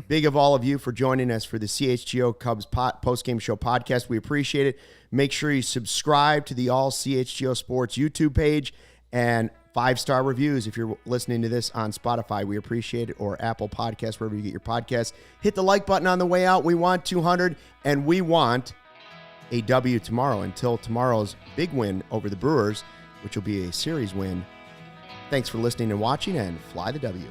Big of all of you for joining us for the CHGO Cubs postgame show podcast. We appreciate it. Make sure you subscribe to the All CHGO Sports YouTube page, and 5-star reviews if you're listening to this on Spotify. We appreciate it, or Apple Podcasts, wherever you get your podcasts. Hit the like button on the way out. We want 200, and we want a W tomorrow until tomorrow's big win over the Brewers, which will be a series win. Thanks for listening and watching, and fly the W.